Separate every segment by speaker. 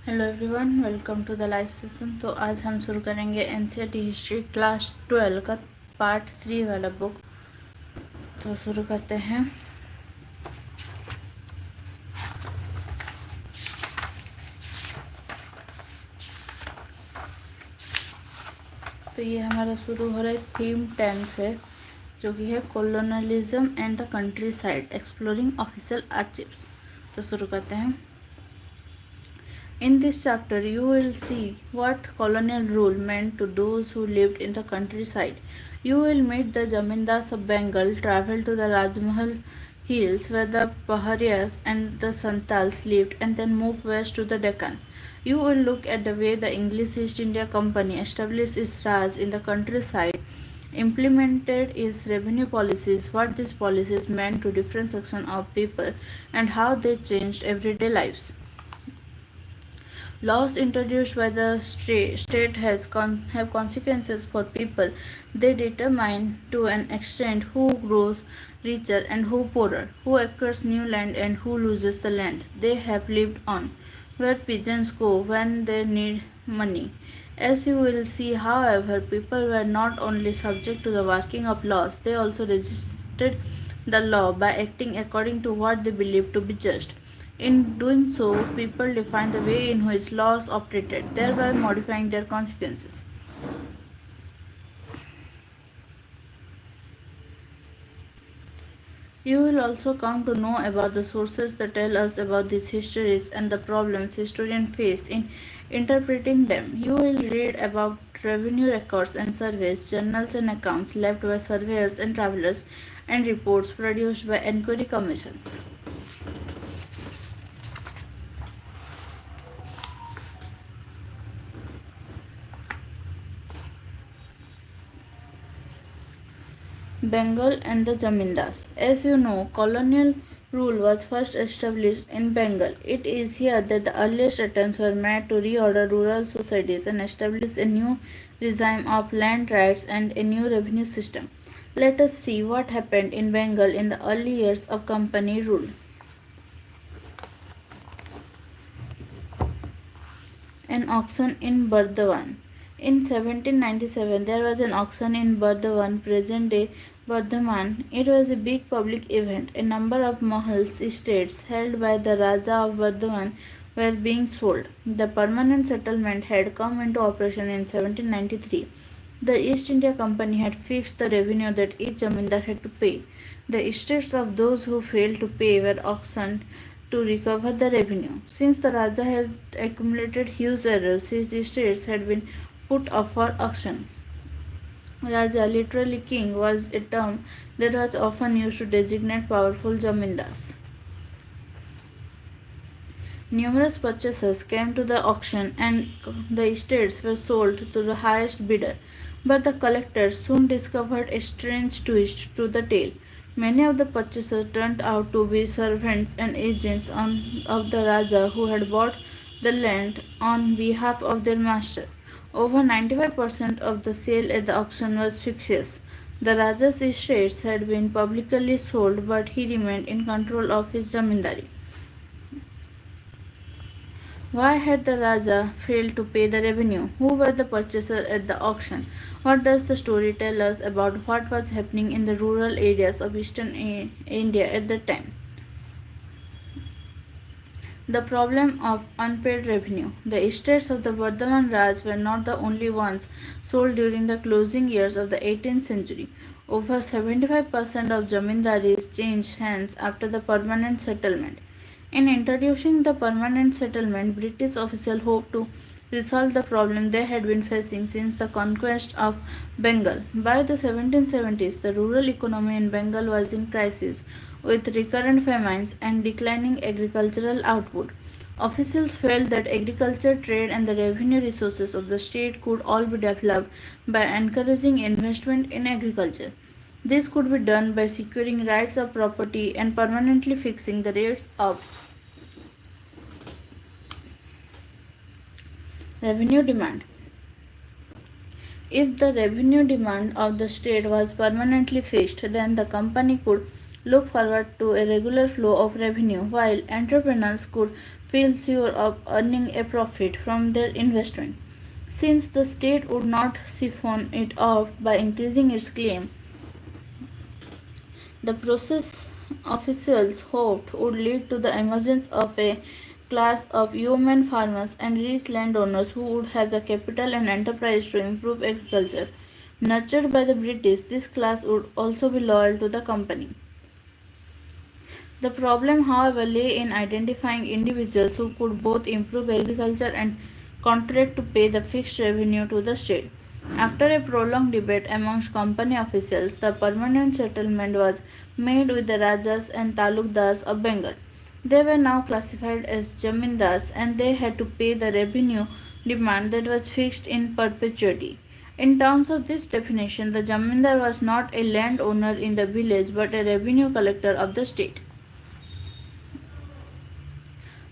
Speaker 1: Hello everyone, welcome to the live session. तो आज हम शुरू करेंगे एनसीईआरटी हिस्ट्री क्लास 12 का पार्ट 3 वाला बुक। तो शुरू करते हैं। तो ये हमारा शुरू हो रहा है थीम 10 से, जो कि है colonialism and the countryside exploring official archives. तो शुरू करते हैं। In this chapter, you will see what colonial rule meant to those who lived in the countryside. You will meet the Jamindars of Bengal, travel to the Rajmahal hills where the Paharias and the Santals lived, and then move west to the Deccan. You will look at the way the English East India Company established its Raj in the countryside, implemented its revenue policies, what these policies meant to different sections of people, and how they changed everyday lives. Laws introduced by the state have consequences for people. They determine to an extent who grows richer and who poorer, who acquires new land and who loses the land they have lived on, where peasants go when they need money. As you will see, however, people were not only subject to the working of laws, they also resisted the law by acting according to what they believed to be just. In doing so, people defined the way in which laws operated, thereby modifying their consequences. You will also come to know about the sources that tell us about these histories and the problems historians face in interpreting them. You will read about revenue records and surveys, journals and accounts left by surveyors and travelers, and reports produced by inquiry commissions. Bengal and the Jamindars. As you know, colonial rule was first established in Bengal. It is here that the earliest attempts were made to reorder rural societies and establish a new regime of land rights and a new revenue system. Let us see what happened in Bengal in the early years of company rule. An auction in Burdwan. In 1797, there was an auction in Burdwan, present day Bardhaman. It was a big public event. A number of mahals, estates held by the Raja of Bardhaman, were being sold. The permanent settlement had come into operation in 1793. The East India Company had fixed the revenue that each zamindar had to pay. The estates of those who failed to pay were auctioned to recover the revenue. Since the Raja had accumulated huge errors, his estates had been put up for auction. Raja, literally king, was a term that was often used to designate powerful zamindars. Numerous purchasers came to the auction and the estates were sold to the highest bidder. But the collectors soon discovered a strange twist to the tale. Many of the purchasers turned out to be servants and agents of the Raja who had bought the land on behalf of their master. Over 95% of the sale at the auction was fictitious. The Raja's estates had been publicly sold, but he remained in control of his zamindari. Why had the Raja failed to pay the revenue? Who were the purchasers at the auction? What does the story tell us about what was happening in the rural areas of eastern India at that time? The problem of unpaid revenue. The estates of the Bardhaman Raj were not the only ones sold during the closing years of the 18th century. Over 75% of jamindaris changed hands after the permanent settlement. In introducing the permanent settlement, British officials hoped to resolve the problem they had been facing since the conquest of Bengal. By the 1770s, the rural economy in Bengal was in crisis, with recurrent famines and declining agricultural output. Officials felt that agriculture, trade, and the revenue resources of the state could all be developed by encouraging investment in agriculture. This could be done by securing rights of property and permanently fixing the rates of revenue demand. If the revenue demand of the state was permanently fixed, then the company could look forward to a regular flow of revenue, while entrepreneurs could feel sure of earning a profit from their investment. Since the state would not siphon it off by increasing its claim, the process officials hoped would lead to the emergence of a class of yeoman farmers and rich landowners who would have the capital and enterprise to improve agriculture. Nurtured by the British, this class would also be loyal to the company. The problem, however, lay in identifying individuals who could both improve agriculture and contract to pay the fixed revenue to the state. After a prolonged debate amongst company officials, the permanent settlement was made with the Rajas and Talukdars of Bengal. They were now classified as Jamindars and they had to pay the revenue demand that was fixed in perpetuity. In terms of this definition, the Jamindar was not a landowner in the village but a revenue collector of the state.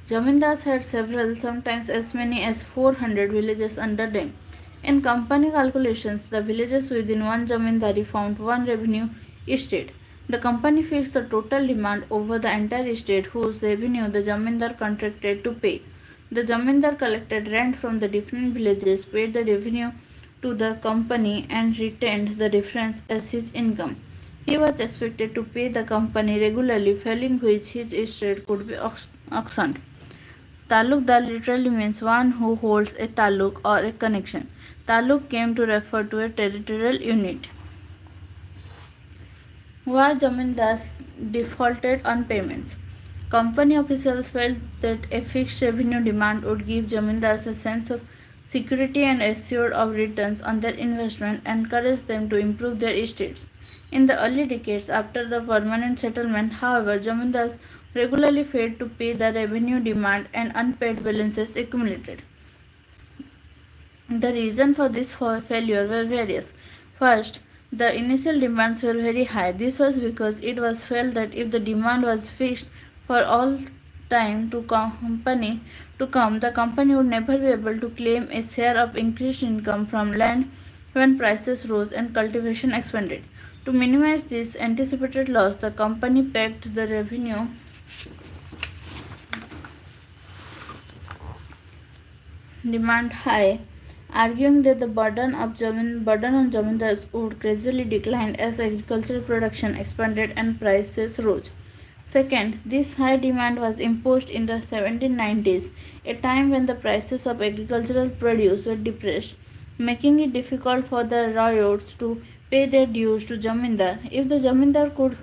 Speaker 1: Jamindars had several, sometimes as many as 400 villages under them. In company calculations, the villages within one jamindari found one revenue estate. The company fixed the total demand over the entire estate whose revenue the jamindar contracted to pay. The jamindar collected rent from the different villages, paid the revenue to the company and retained the difference as his income. He was expected to pay the company regularly, failing which his estate could be auctioned. Talukdar literally means one who holds a taluk or a connection. Taluk came to refer to a territorial unit. Why Jamindars defaulted on payments? Company officials felt that a fixed revenue demand would give Jamindars a sense of security and assured of returns on their investment and encourage them to improve their estates. In the early decades after the permanent settlement, however, Jamindars regularly failed to pay the revenue demand and unpaid balances accumulated. The reason for this failure were various. First, the initial demands were very high. This was because it was felt that if the demand was fixed for all time to come, the company would never be able to claim a share of increased income from land when prices rose and cultivation expanded. To minimize this anticipated loss, the company pegged the revenue demand high, arguing that the burden on zamindars would gradually decline as agricultural production expanded and prices rose. Second, this high demand was imposed in the 1790s, a time when the prices of agricultural produce were depressed, making it difficult for the ryots to pay their dues to jamindar. If the jamindar could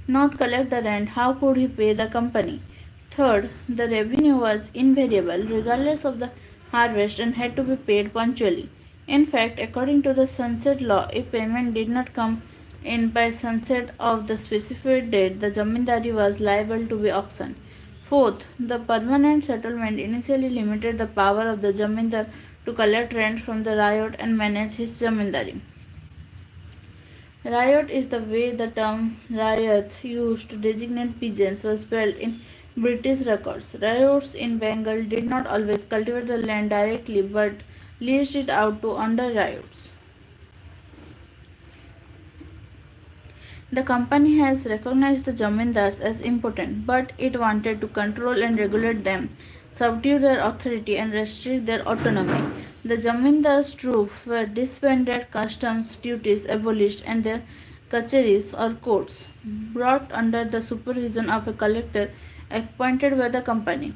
Speaker 1: not collect the rent, how could he pay the company? Third, the revenue was invariable regardless of the harvest and had to be paid punctually. In fact, according to the sunset law, if payment did not come in by sunset of the specified date, the jamindari was liable to be auctioned. Fourth, the permanent settlement initially limited the power of the jamindar to collect rent from the ryot and manage his jamindari. Riot is the way the term riot used to designate peasants was spelled in British records. Ryots in Bengal did not always cultivate the land directly but leased it out to under ryots. The company has recognized the jamindars as important, but it wanted to control and regulate them, subdue their authority, and restrict their autonomy. The jamindars' troops were disbanded, customs duties abolished, and their kacharis or courts brought under the supervision of a collector appointed by the company.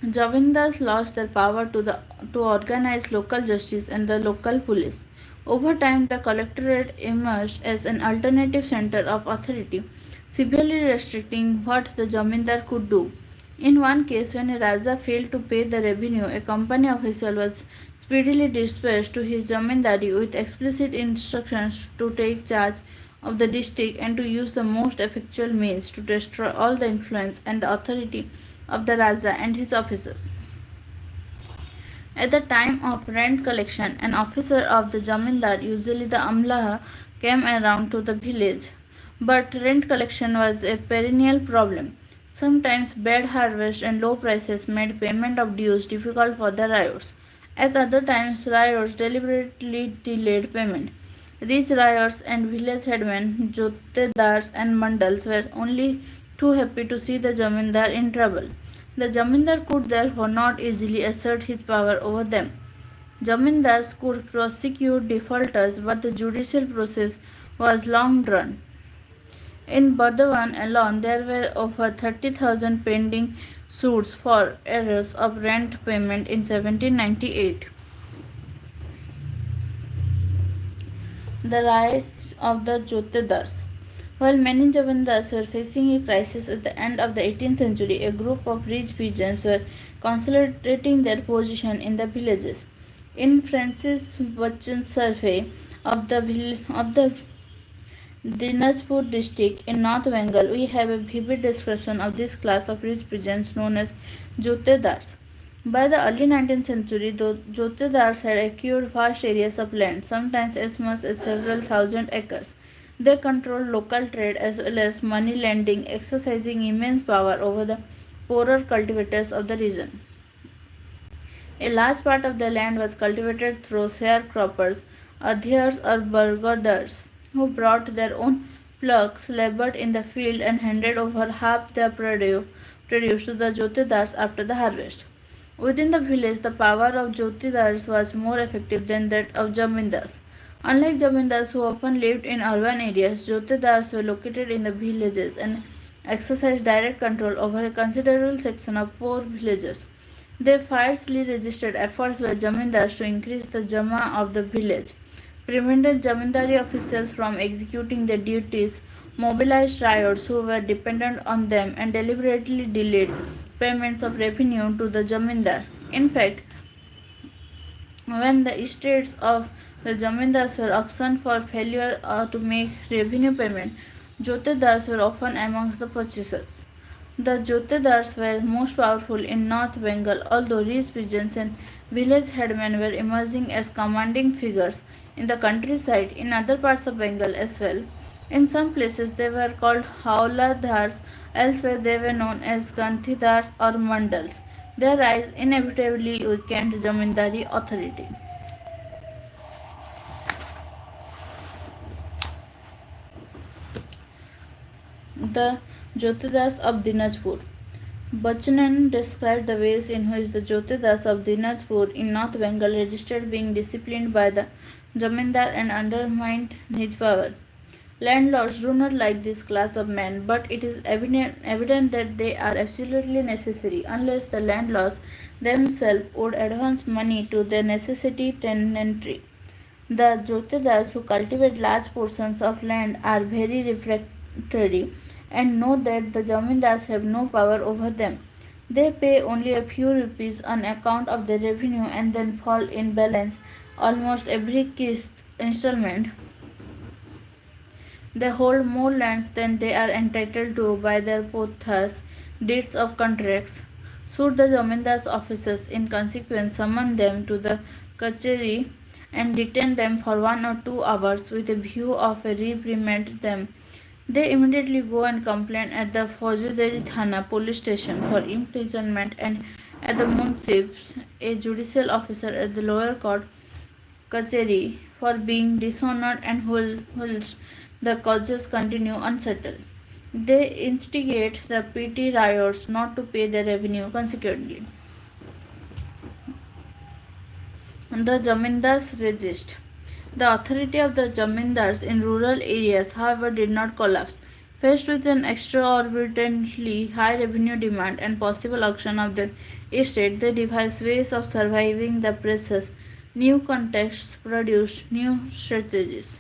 Speaker 1: Jamindars lost their power to organize local justice and the local police. Over time, the collectorate emerged as an alternative center of authority, severely restricting what the jamindar could do. In one case, when a Raja failed to pay the revenue, a company official was speedily dispatched to his jamindari with explicit instructions to take charge of the district and to use the most effectual means to destroy all the influence and the authority of the Raja and his officers. At the time of rent collection, an officer of the Jamindar, usually the Amlah, came around to the village. But rent collection was a perennial problem. Sometimes bad harvest and low prices made payment of dues difficult for the ryots. At other times, ryots deliberately delayed payment. Rich ryots and village headmen, jotedars and mandals were only too happy to see the Jamindar in trouble. The Jamindar could therefore not easily assert his power over them. Jamindars could prosecute defaulters, but the judicial process was long drawn. In Burdwan alone, there were over 30,000 pending suits for errors of rent payment in 1798. The rise of the Jotedars. While many Jamindars were facing a crisis at the end of the 18th century, a group of rich peasants were consolidating their position in the villages. In Francis Bachchan's survey of the Dinajpur district in North Bengal, we have a vivid description of this class of rich peasants known as Jotedars. By the early 19th century, the Jotedars had acquired vast areas of land, sometimes as much as several thousand acres. They controlled local trade as well as money lending, exercising immense power over the poorer cultivators of the region. A large part of the land was cultivated through sharecroppers, adhyars or burgadars, who brought their own plucks, labored in the field, and handed over half their produce to the jotedars after the harvest. Within the village, the power of jotedars was more effective than that of jamindars. Unlike jamindars who often lived in urban areas, jotedars were located in the villages and exercised direct control over a considerable section of poor villages. They fiercely resisted efforts by jamindars to increase the jama of the village, prevented jamindari officials from executing their duties, mobilized ryots who were dependent on them, and deliberately delayed payments of revenue to the jamindar. In fact, when the estates of the jamindars were auctioned for failure to make revenue payment, jotedars were often amongst the purchasers. The jotedars were most powerful in North Bengal, although rich peasants and village headmen were emerging as commanding figures in the countryside in other parts of Bengal as well. In some places they were called hauladars, elsewhere they were known as gantidars or mandals. Their rise inevitably weakened Zamindari authority. The Jotedars of Dinajpur. Bachchan described the ways in which the Jotedars of Dinajpur in North Bengal resisted being disciplined by the Jamindar and undermined his power. Landlords do not like this class of men, but it is evident that they are absolutely necessary unless the landlords themselves would advance money to their necessity tenantry. The Jotedars who cultivate large portions of land are very refractory and know that the Jamindars have no power over them. They pay only a few rupees on account of the revenue and then fall in balance almost every installment. They hold more lands than they are entitled to by their pothas, deeds of contracts. Should the Jamindar's officers in consequence summon them to the kacheri and detain them for 1 or 2 hours with a view of a reprimand them, they immediately go and complain at the Faujdari Thana police station for imprisonment and at the Munsibs, a judicial officer at the lower court kacheri, for being dishonored and whilst the causes continue unsettled. They instigate the petty riots not to pay their revenue consequently. The Jamindars resist. The authority of the Jamindars in rural areas, however, did not collapse. Faced with an exorbitantly high revenue demand and possible auction of their estate, they devised ways of surviving the process. New contexts produced new strategies.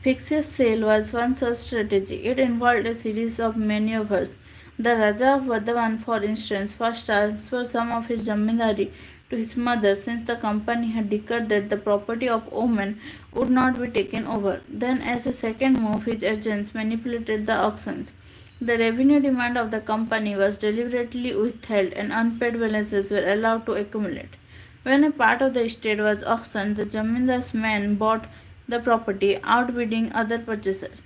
Speaker 1: Fixed sale was one such strategy. It involved a series of maneuvers. The Raja of Burdwan, for instance, first transferred some of his jamindari to his mother, since the company had declared that the property of Oman would not be taken over. Then, as a second move, his agents manipulated the auctions. The revenue demand of the company was deliberately withheld and unpaid balances were allowed to accumulate. When a part of the estate was auctioned, the Jamindar's men bought the property, outbidding other purchasers.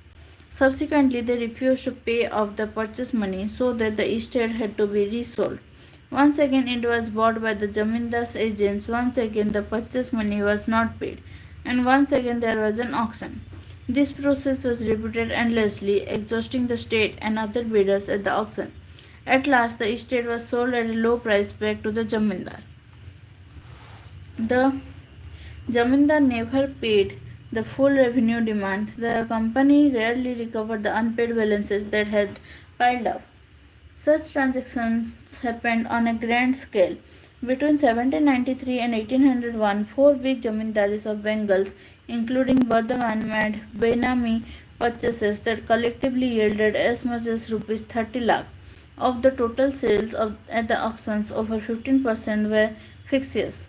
Speaker 1: Subsequently, they refused to pay off the purchase money, so that the estate had to be resold. Once again it was bought by the Jamindar's agents, once again the purchase money was not paid, and once again there was an auction. This process was repeated endlessly, exhausting the state and other bidders at the auction. At last, the estate was sold at a low price back to the Jamindar. The Jamindar never paid the full revenue demand. The company rarely recovered the unpaid balances that had piled up. Such transactions happened on a grand scale. Between 1793 and 1801, four big jamindaris of Bengals, including Bardhaman, made Benami purchases that collectively yielded as much as rupees 30 lakh. Of the total sales at the auctions, over 15% were fictitious.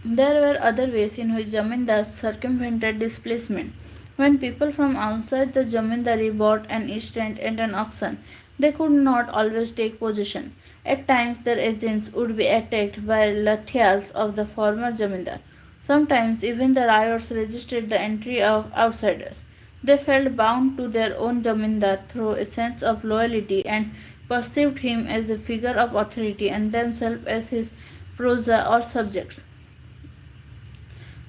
Speaker 1: There were other ways in which jamindars circumvented displacement. When people from outside the jamindari bought an estate at an auction, they could not always take possession. At times, their agents would be attacked by lathias of the former jamindar. Sometimes, even the riots resisted the entry of outsiders. They felt bound to their own jamindar through a sense of loyalty and perceived him as a figure of authority and themselves as his prosa or subjects.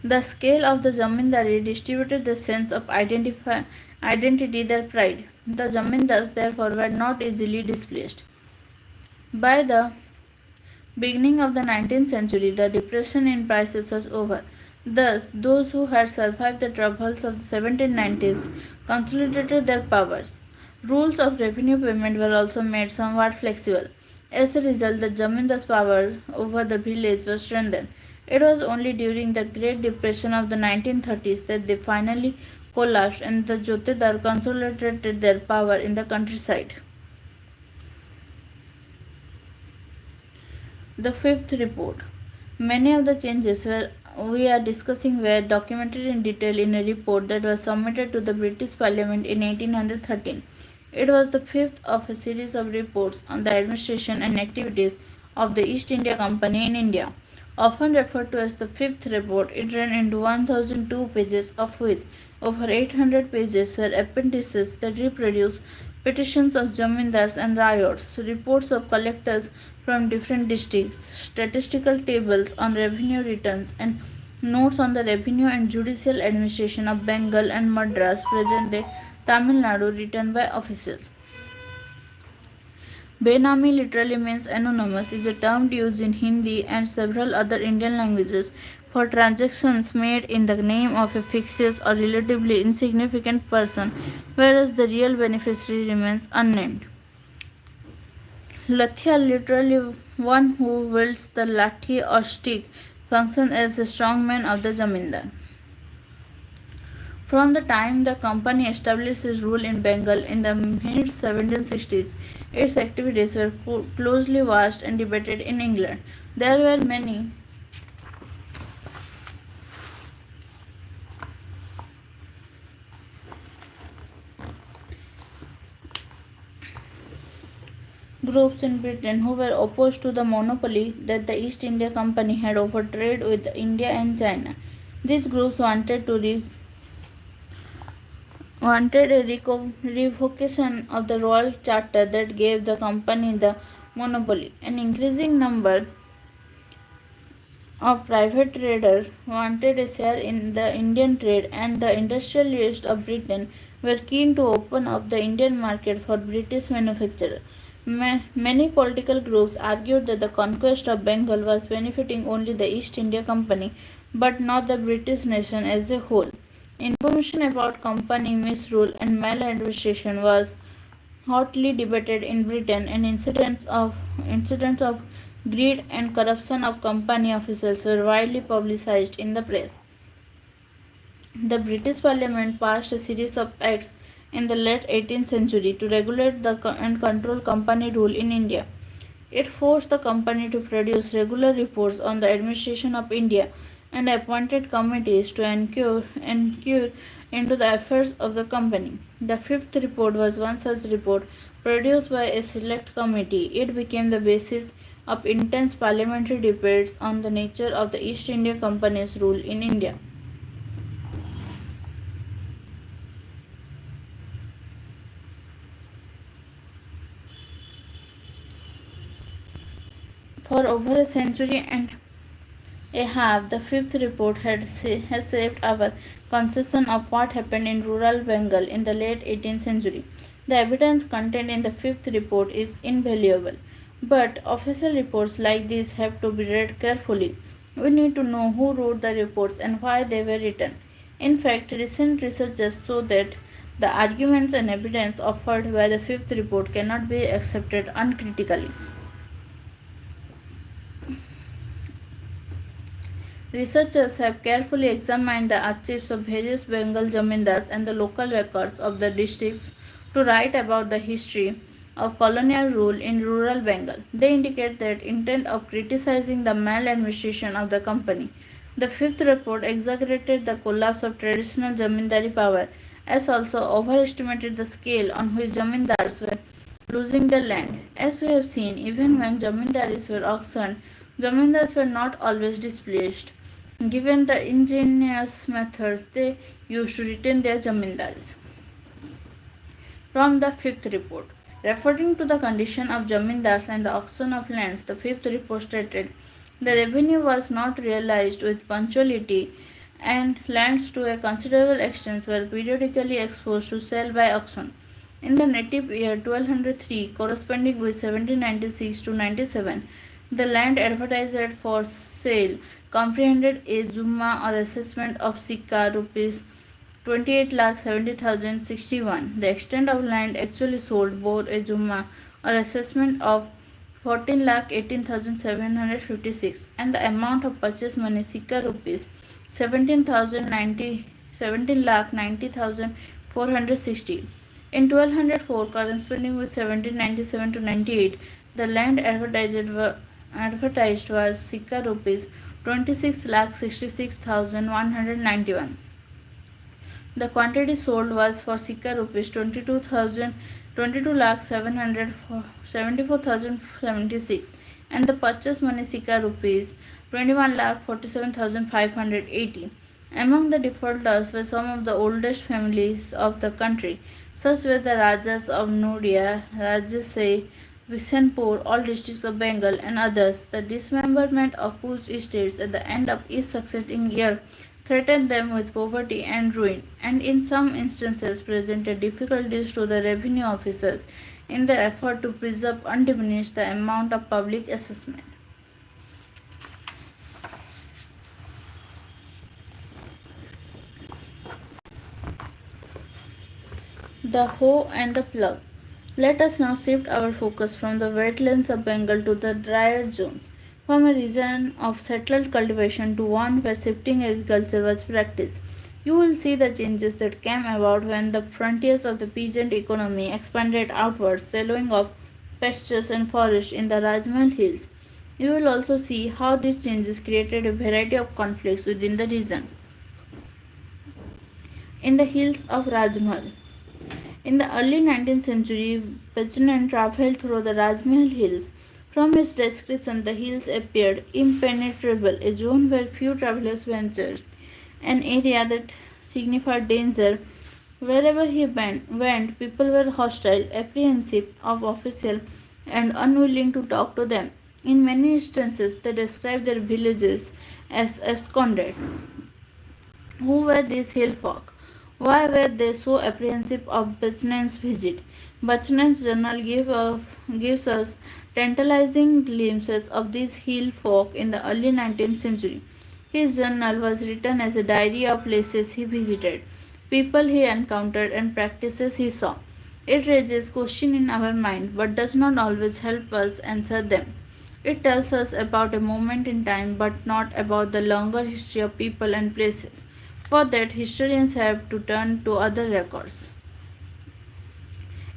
Speaker 1: The scale of the zamindari distributed the sense of identity, their pride. The zamindars, therefore, were not easily displaced. By the beginning of the 19th century, the depression in prices was over. Thus, those who had survived the troubles of the 1790s consolidated their powers. Rules of revenue payment were also made somewhat flexible. As a result, the Jamindar's power over the village was strengthened. It was only during the Great Depression of the 1930s that they finally collapsed and the Jotedar consolidated their power in the countryside. The fifth report. Many of the changes we are discussing were documented in detail in a report that was submitted to the British Parliament in 1813. It was the fifth of a series of reports on the administration and activities of the East India Company in India. Often referred to as the fifth report, it ran into 1002 pages, of which over 800 pages were appendices that reproduce petitions of jamindars and riots, reports of collectors from different districts, statistical tables on revenue returns, and notes on the revenue and judicial administration of Bengal and Madras, present day Tamil Nadu, written by officials. Benami literally means anonymous, is a term used in Hindi and several other Indian languages for transactions made in the name of a fictitious or relatively insignificant person, whereas the real beneficiary remains unnamed. Lathia, literally one who wields the lathi or stick, functions as the strongman of the zamindar. From the time the company established its rule in Bengal in the mid 1760s, its activities were closely watched and debated in England. There were many groups in Britain who were opposed to the monopoly that the East India Company had over trade with India and China. These groups wanted a revocation of the royal charter that gave the company the monopoly. An increasing number of private traders wanted a share in the Indian trade, and the industrialists of Britain were keen to open up the Indian market for British manufacturers. Many political groups argued that the conquest of Bengal was benefiting only the East India Company but not the British nation as a whole. Information about company misrule and maladministration was hotly debated in Britain, and incidents of greed and corruption of company officers were widely publicized in the press. The British Parliament passed a series of acts in the late 18th century to regulate and control company rule in India. It forced the company to produce regular reports on the administration of India and appointed committees to inquire into the affairs of the company. The fifth report was one such report produced by a select committee. It became the basis of intense parliamentary debates on the nature of the East India Company's rule in India. For over a century and a half, the fifth report has shaped our conception of what happened in rural Bengal in the late 18th century. The evidence contained in the fifth report is invaluable, but official reports like these have to be read carefully. We need to know who wrote the reports and why they were written. In fact, recent research show that the arguments and evidence offered by the fifth report cannot be accepted uncritically. Researchers have carefully examined the archives of various Bengal zamindars and the local records of the districts to write about the history of colonial rule in rural Bengal. They indicate that intent of criticizing the maladministration of the company. The fifth report exaggerated the collapse of traditional zamindari power, as also overestimated the scale on which zamindars were losing their land. As we have seen, even when zamindaris were auctioned, zamindars were not always displaced, given the ingenious methods they used to retain their zamindaris. From the fifth report, referring to the condition of zamindars and the auction of lands, the fifth report stated the revenue was not realized with punctuality and lands to a considerable extent were periodically exposed to sale by auction. In the native year 1203, corresponding with 1796 to 97, the land advertised for sale comprehended a jumma or assessment of sikka rupees 28,70,061. The extent of land actually sold bore a jumma or assessment of 14,18,756 and the amount of purchase money sikka rupees 17,90,460. In 1204, corresponding with 1797 to 98, the land advertised was sikka rupees 26,66,191. The quantity sold was for sikka rupees 22,774,076 and the purchase money sikka rupees 21,47,580. Among the defaulters were some of the oldest families of the country. Such were the Rajas of Nodia, Rajasai, Bisenpur, all districts of Bengal, and others. The dismemberment of whose estates at the end of each succeeding year threatened them with poverty and ruin, and in some instances presented difficulties to the revenue officers in their effort to preserve undiminished the amount of public assessment. The hoe and the plug. Let us now shift our focus from the wetlands of Bengal to the drier zones, from a region of settled cultivation to one where shifting agriculture was practiced. You will see the changes that came about when the frontiers of the peasant economy expanded outwards, shallowing of pastures and forests in the Rajmahal hills. You will also see how these changes created a variety of conflicts within the region. In the hills of Rajmahal. In the early 19th century, Bachchan travelled through the Rajmahal hills. From his description, the hills appeared impenetrable, a zone where few travellers ventured, an area that signified danger. Wherever he went, people were hostile, apprehensive of officials, and unwilling to talk to them. In many instances, they described their villages as absconded. Who were these hill folk? Why were they so apprehensive of Bachchan's visit? Bachchan's journal gives us tantalizing glimpses of these hill folk in the early 19th century. His journal was written as a diary of places he visited, people he encountered, and practices he saw. It raises questions in our mind but does not always help us answer them. It tells us about a moment in time but not about the longer history of people and places. For that, historians have to turn to other records.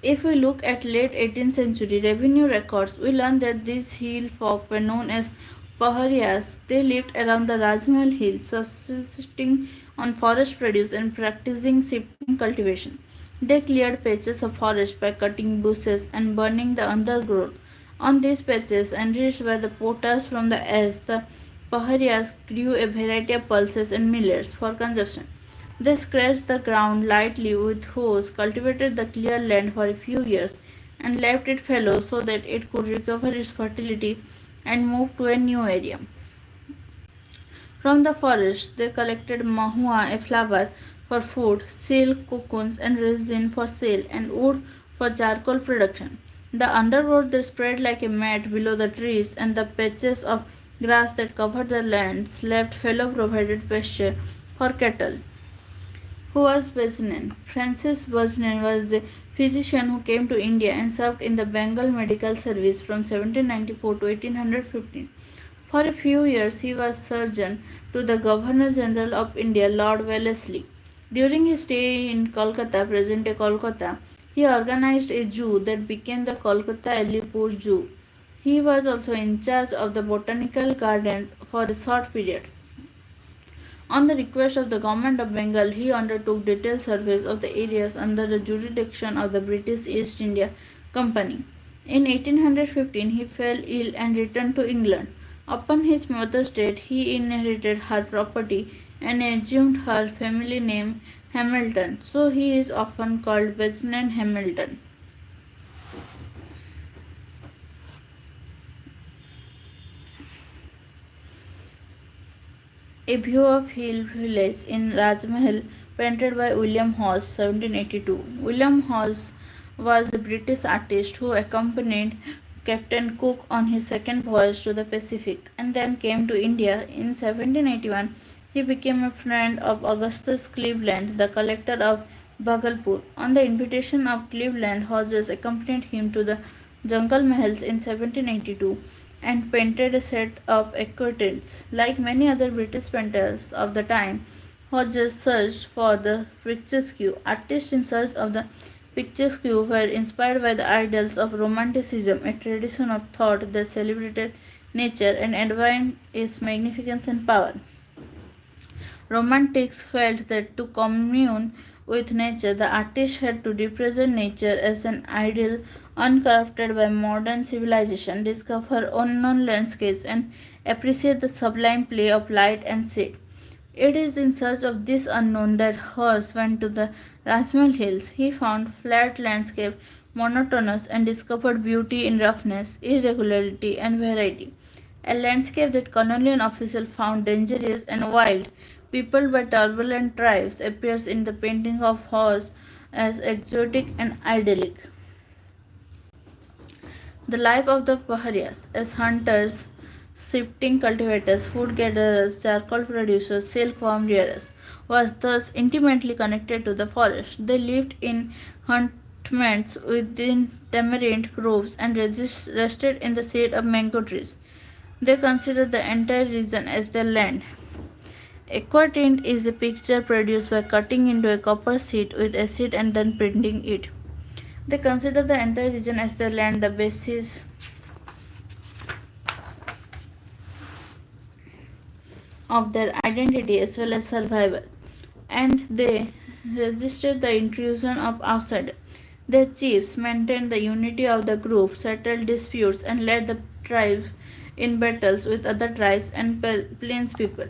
Speaker 1: If we look at late 18th century revenue records, we learn that these hill folk were known as Pahariyas. They lived around the Rajmahal hills, subsisting on forest produce and practicing shifting cultivation. They cleared patches of forest by cutting bushes and burning the undergrowth. On these patches, enriched by the potash from the ash, the Pahariyas grew a variety of pulses and millets for consumption. They scratched the ground lightly with hoes, cultivated the clear land for a few years, and left it fallow so that it could recover its fertility and moved to a new area. From the forest, they collected mahua, a flower, for food, silk, cocoons, and resin for sale, and wood for charcoal production. The underwood they spread like a mat below the trees, and the patches of grass that covered the lands left fellow provided pasture for cattle. Who was Bajnan? Francis Bajnan was a physician who came to India and served in the Bengal Medical Service from 1794 to 1815. For a few years, he was surgeon to the Governor General of India, Lord Wellesley. During his stay in Kolkata, present day Kolkata, he organized a zoo that became the Kolkata Alipur Zoo. He was also in charge of the botanical gardens for a short period. On the request of the Government of Bengal, he undertook detailed surveys of the areas under the jurisdiction of the British East India Company. In 1815, he fell ill and returned to England. Upon his mother's death, he inherited her property and assumed her family name Hamilton, so he is often called Bajnan Hamilton. A View of Hill Village in Rajmahal, painted by William Hawes, 1782. William Hawes was a British artist who accompanied Captain Cook on his second voyage to the Pacific and then came to India. In 1781, he became a friend of Augustus Cleveland, the collector of Bhagalpur. On the invitation of Cleveland, Hodges accompanied him to the Jungle Mahals in 1782 and painted a set of aqueducts. Like many other British painters of the time, Hodges searched for the picturesque. Artists in search of the picturesque were inspired by the ideals of Romanticism, a tradition of thought that celebrated nature and admired its magnificence and power. Romantics felt that to commune with nature, the artist had to represent nature as an ideal uncrafted by modern civilization, discover unknown landscapes, and appreciate the sublime play of light and shade. It is in search of this unknown that Hawes went to the Rajmal Hills. He found flat landscape monotonous and discovered beauty in roughness, irregularity, and variety. A landscape that colonial officials found dangerous and wild, peopled by turbulent tribes, appears in the painting of Hawes as exotic and idyllic. The life of the Paharias as hunters, shifting cultivators, food gatherers, charcoal producers, silkworm rearers was thus intimately connected to the forest. They lived in encampments within tamarind groves and rested in the shade of mango trees. They considered the entire region as their land. Aquatint is a picture produced by cutting into a copper sheet with acid and then printing it. They consider the entire region as their land, the basis of their identity as well as survival, and they resisted the intrusion of outsiders. Their chiefs maintained the unity of the group, settled disputes, and led the tribe in battles with other tribes and plains people.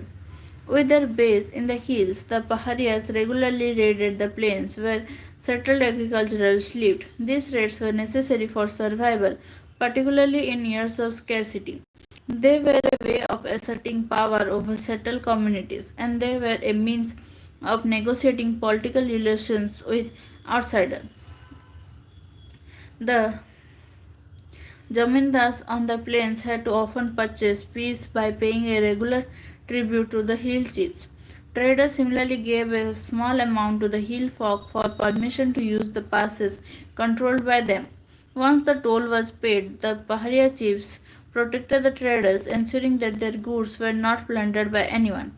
Speaker 1: With their base in the hills, the Paharias regularly raided the plains where settled agriculturalists lived. These raids were necessary for survival, particularly in years of scarcity. They were a way of asserting power over settled communities, and they were a means of negotiating political relations with outsiders. The Jamindars on the plains had to often purchase peace by paying a regular tribute to the hill chiefs. Traders similarly gave a small amount to the hill folk for permission to use the passes controlled by them. Once the toll was paid, the Paharia chiefs protected the traders, ensuring that their goods were not plundered by anyone.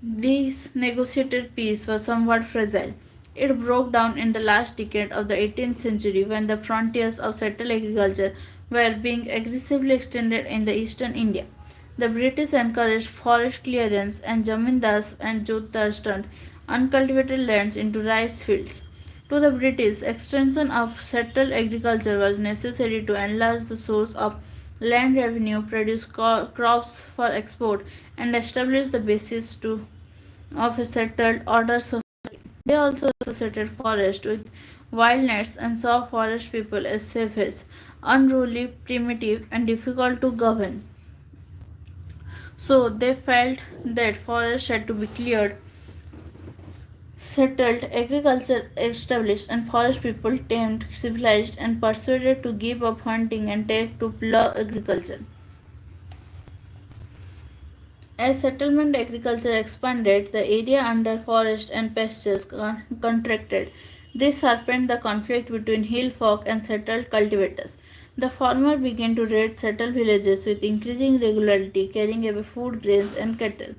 Speaker 1: This negotiated peace was somewhat fragile. It broke down in the last decade of the 18th century when the frontiers of settled agriculture were being aggressively extended in the eastern India. The British encouraged forest clearance and jamindars and jotdars turned uncultivated lands into rice fields. To the British, extension of settled agriculture was necessary to enlarge the source of land revenue, produce crops for export, and establish the basis of a settled order society. They also associated forest with wildness and saw forest people as savages, unruly, primitive, and difficult to govern. So they felt that forests had to be cleared, settled, agriculture established, and forest people tamed, civilized, and persuaded to give up hunting and take to plough agriculture. As settlement agriculture expanded, the area under forest and pastures contracted. This sharpened the conflict between hill folk and settled cultivators. The former began to raid settled villages with increasing regularity, carrying away food, grains, and cattle.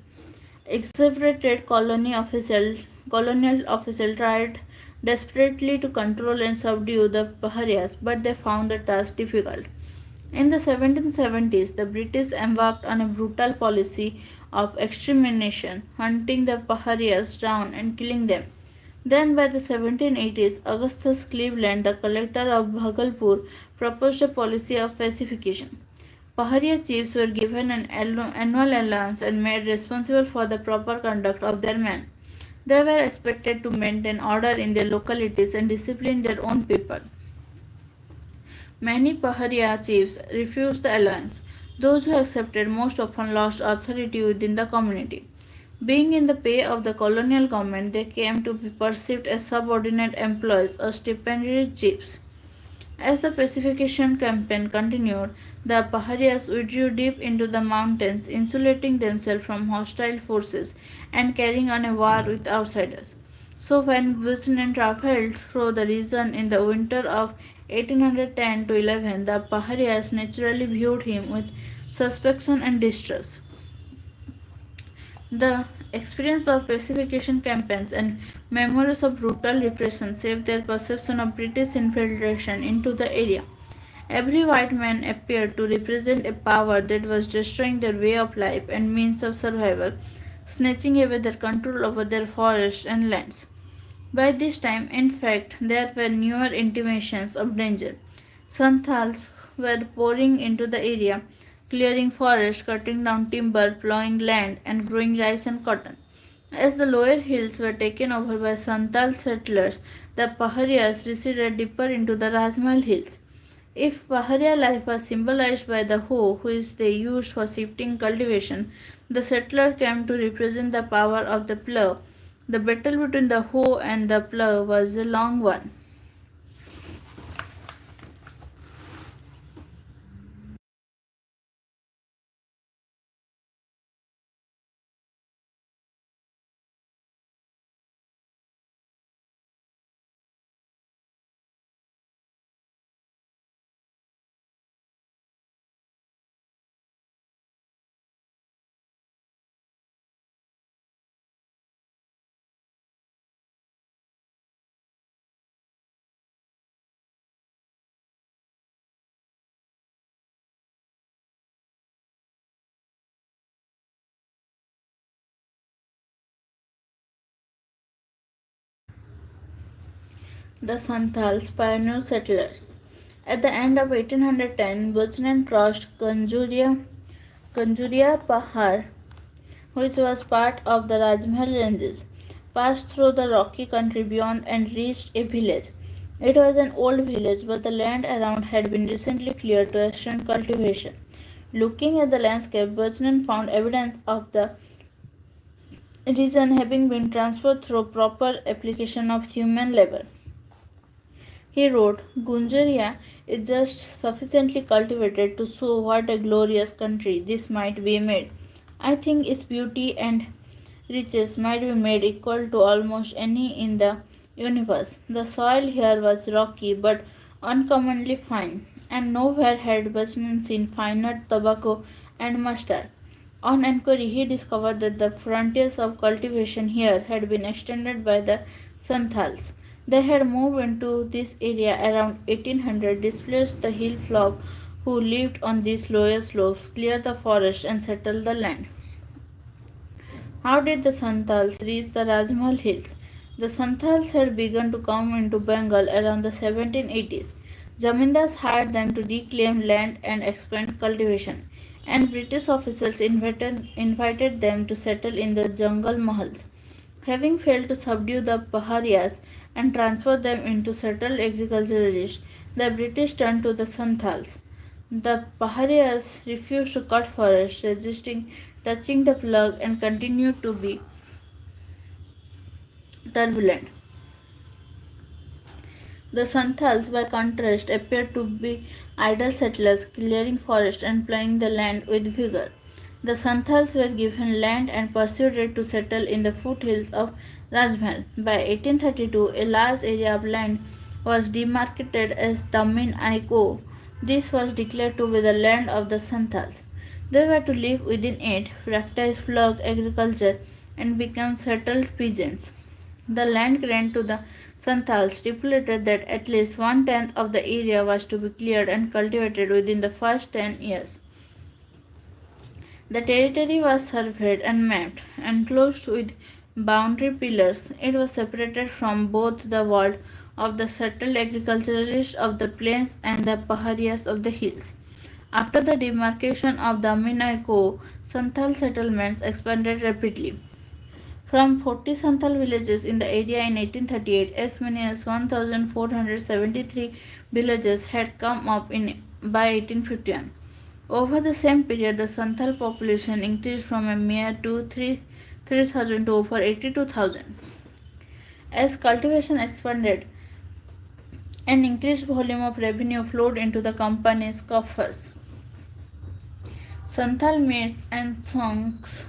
Speaker 1: Exasperated colonial officials tried desperately to control and subdue the Paharias, but they found the task difficult. In the 1770s, the British embarked on a brutal policy of extermination, hunting the Paharias down and killing them. Then, by the 1780s, Augustus Cleveland, the collector of Bhagalpur, proposed a policy of pacification. Paharia chiefs were given an annual allowance and made responsible for the proper conduct of their men. They were expected to maintain order in their localities and discipline their own people. Many Paharia chiefs refused the alliance. Those who accepted most often lost authority within the community. Being in the pay of the colonial government, they came to be perceived as subordinate employees or stipendiary chiefs. As the pacification campaign continued, the Paharias withdrew deep into the mountains, insulating themselves from hostile forces and carrying on a war with outsiders. So, when Buchanan traveled through the region in the winter of 1810 to 11, the Paharias naturally viewed him with suspicion and distrust. The experience of pacification campaigns and memories of brutal repression shaped their perception of British infiltration into the area. Every white man appeared to represent a power that was destroying their way of life and means of survival, snatching away their control over their forests and lands. By this time, in fact, there were newer intimations of danger. Santhals were pouring into the area, clearing forests, cutting down timber, plowing land, and growing rice and cotton. As the lower hills were taken over by Santhal settlers, the Paharias receded deeper into the Rajmahal hills. If Paharia life was symbolized by the hoe which they used for shifting cultivation, the settler came to represent the power of the plough. The battle between the hoe and the plough was a long one. The Santhals, pioneer settlers. At the end of 1810, Buchanan crossed Kanjuria Pahar, which was part of the Rajmahal Ranges, passed through the rocky country beyond and reached a village. It was an old village, but the land around had been recently cleared to extend cultivation. Looking at the landscape, Buchanan found evidence of the region having been transferred through proper application of human labor. He wrote, Gunjaria is just sufficiently cultivated to show what a glorious country this might be made. I think its beauty and riches might be made equal to almost any in the universe. The soil here was rocky but uncommonly fine, and nowhere had Buchanan seen finer tobacco and mustard. On enquiry, he discovered that the frontiers of cultivation here had been extended by the Santhals. They had moved into this area around 1800, displaced the hill folk who lived on these lower slopes, cleared the forest, and settled the land. How did the Santhals reach the Rajmahal hills? The Santhals had begun to come into Bengal around the 1780s. Zamindars hired them to reclaim land and expand cultivation, and British officials invited them to settle in the jungle mahals. Having failed to subdue the Paharias and transfer them into settled agriculturalists, the British turned to the Santals. The Paharias refused to cut forests, resisting touching the plug and continued to be turbulent. The Santals, by contrast, appeared to be idle settlers, clearing forests and ploughing the land with vigor. The Santals were given land and persuaded to settle in the foothills of Rajmahal. By 1832, a large area of land was demarcated as Damin Aiko. This was declared to be the land of the Santals. They were to live within it, practice flock agriculture, and become settled peasants. The land grant to the Santals stipulated that at least one-tenth of the area was to be cleared and cultivated within the first 10 years. The territory was surveyed and mapped, enclosed with boundary pillars. It was separated from both the world of the settled agriculturalists of the plains and the Paharias of the hills. After the demarcation of the Minaiko, Santhal settlements expanded rapidly. From 40 Santhal villages in the area in 1838, as many as 1,473 villages had come up by 1851. Over the same period, the Santhal population increased from a mere 3,000 to over 82,000. As cultivation expanded, an increased volume of revenue flowed into the company's coffers. Santhal myths and songs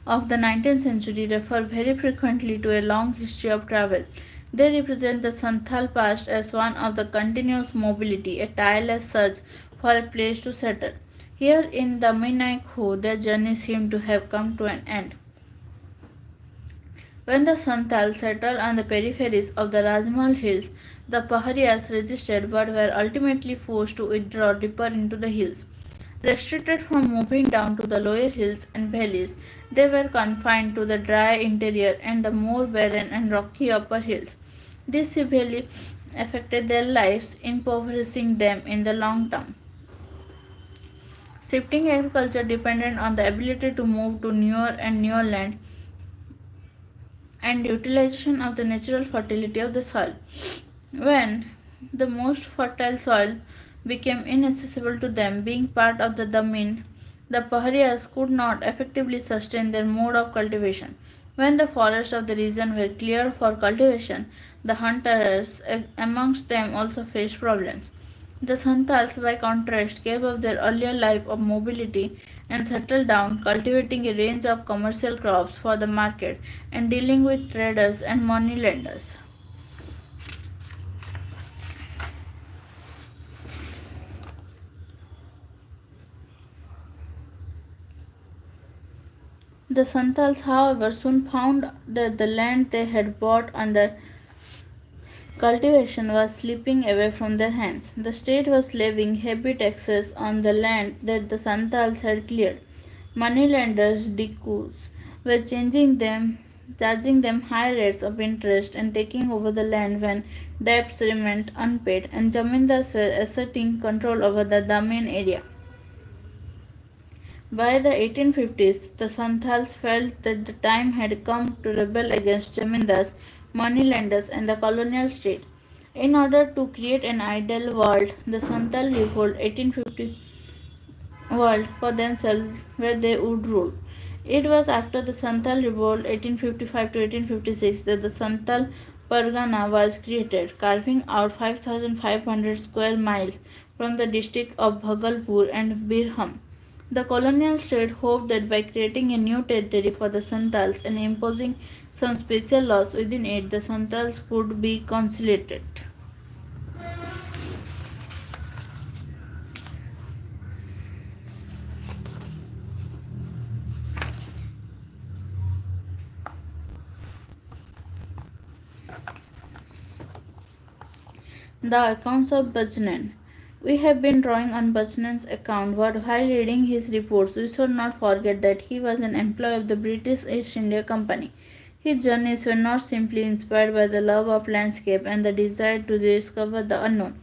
Speaker 1: of the 19th century refer very frequently to a long history of travel. They represent the Santhal past as one of the continuous mobility, a tireless search for a place to settle. Here in the Minaikho, their journey seemed to have come to an end. When the Santhal settled on the peripheries of the Rajmahal hills, the Paharias resisted but were ultimately forced to withdraw deeper into the hills. Restricted from moving down to the lower hills and valleys, they were confined to the dry interior and the more barren and rocky upper hills. This severely affected their lives, impoverishing them in the long term. Shifting agriculture depended on the ability to move to newer and newer land and utilization of the natural fertility of the soil. When the most fertile soil became inaccessible to them, being part of the Damin, the Paharias could not effectively sustain their mode of cultivation. When the forests of the region were cleared for cultivation, the hunters amongst them also faced problems. The Santals, by contrast, gave up their earlier life of mobility and settled down, cultivating a range of commercial crops for the market and dealing with traders and moneylenders. The Santals, however, soon found that the land they had bought under cultivation was slipping away from their hands. The state was levying heavy taxes on the land that the Santals had cleared. Moneylenders, Dikus, were charging them high rates of interest and taking over the land when debts remained unpaid, and Jamindars were asserting control over the Damin area. By the 1850s, the Santals felt that the time had come to rebel against Jamindars, moneylenders, and the colonial state. In order to create an ideal world, the Santal Revolt 1850 world for themselves where they would rule. It was after the Santal Revolt 1855 to 1856 that the Santal Pargana was created, carving out 5,500 square miles from the district of Bhagalpur and Birham. The colonial state hoped that by creating a new territory for the Santals and imposing some special laws within it, the Santals could be conciliated. The accounts of Bajnan. We have been drawing on Bajnan's account, but while reading his reports, we should not forget that he was an employee of the British East India Company. His journeys were not simply inspired by the love of landscape and the desire to discover the unknown.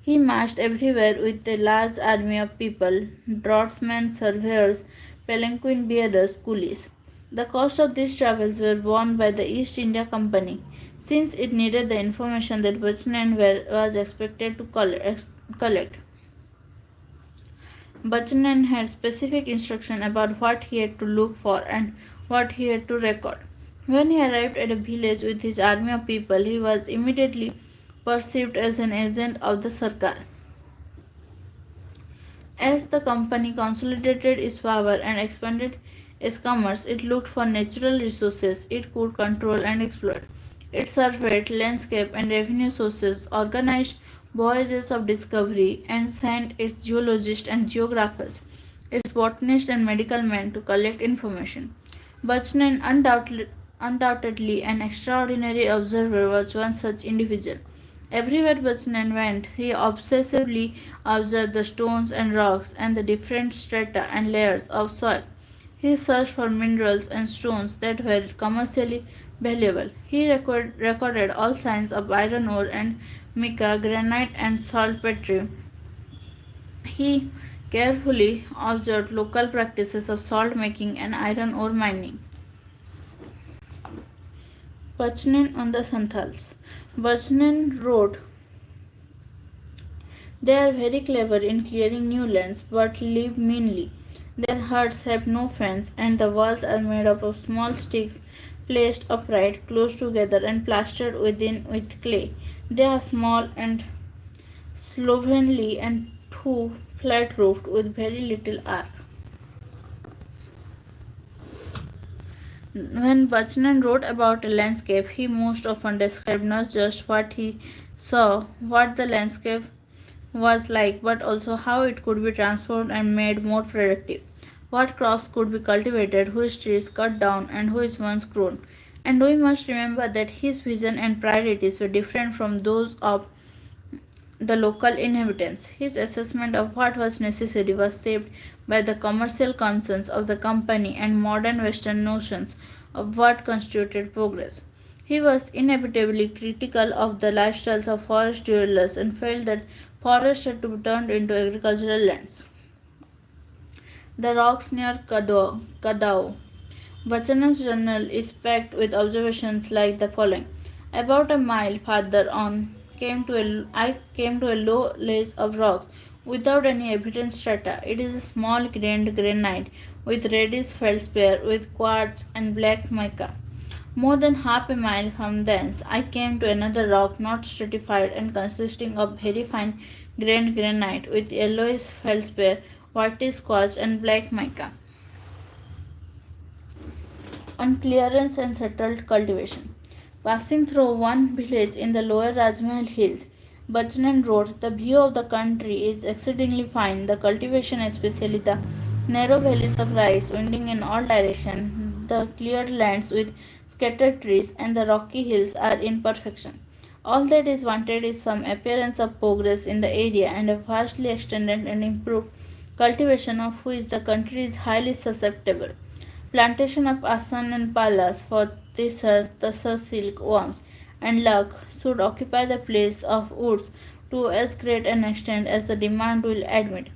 Speaker 1: He marched everywhere with a large army of people, draughtsmen, surveyors, palanquin bearers, coolies. The cost of these travels were borne by the East India Company, since it needed the information that Buchanan was expected to collect. Buchanan had specific instruction about what he had to look for and what he had to record. When he arrived at a village with his army of people, he was immediately perceived as an agent of the Sarkar. As the company consolidated its power and expanded its commerce, it looked for natural resources it could control and exploit. It surveyed landscape and revenue sources, organized voyages of discovery, and sent its geologists and geographers, its botanists and medical men to collect information. Buchanan, undoubtedly an extraordinary observer, was one such individual. Everywhere Buchanan went, he obsessively observed the stones and rocks and the different strata and layers of soil. He searched for minerals and stones that were commercially valuable. He recorded all signs of iron ore and mica, granite, and saltpeter. He carefully observed local practices of salt making and iron ore mining. Buchanan on the Santals. Buchanan wrote, "They are very clever in clearing new lands, but live meanly. Their huts have no fence, and the walls are made up of small sticks placed upright, close together, and plastered within with clay. They are small and slovenly and too flat roofed with very little arch." When Buchanan wrote about a landscape, he most often described not just what he saw, what the landscape was like, but also how it could be transformed and made more productive. What crops could be cultivated, which trees cut down, and which ones grown. And we must remember that his vision and priorities were different from those of the local inhabitants. His assessment of what was necessary was shaped by the commercial concerns of the company and modern Western notions of what constituted progress. He was inevitably critical of the lifestyles of forest dwellers and felt that forests had to be turned into agricultural lands. The rocks near Kadao. Vachanan's journal is packed with observations like the following. About a mile farther on, I came to a low ledge of rocks without any evident strata. It is a small grained granite with reddish feldspar with quartz and black mica. More than half a mile from thence, I came to another rock not stratified and consisting of very fine grained granite with yellowish feldspar, whitish quartz, and black mica. On clearance and settled cultivation. Passing through one village in the lower Rajmahal hills, Buchanan wrote, "The view of the country is exceedingly fine, the cultivation, especially the narrow valleys of rice winding in all directions, the cleared lands with scattered trees, and the rocky hills are in perfection. All that is wanted is some appearance of progress in the area and a vastly extended and improved cultivation of which the country is highly susceptible. Plantation of asan and palas for tasar silk worms and luck should occupy the place of woods to as great an extent as the demand will admit.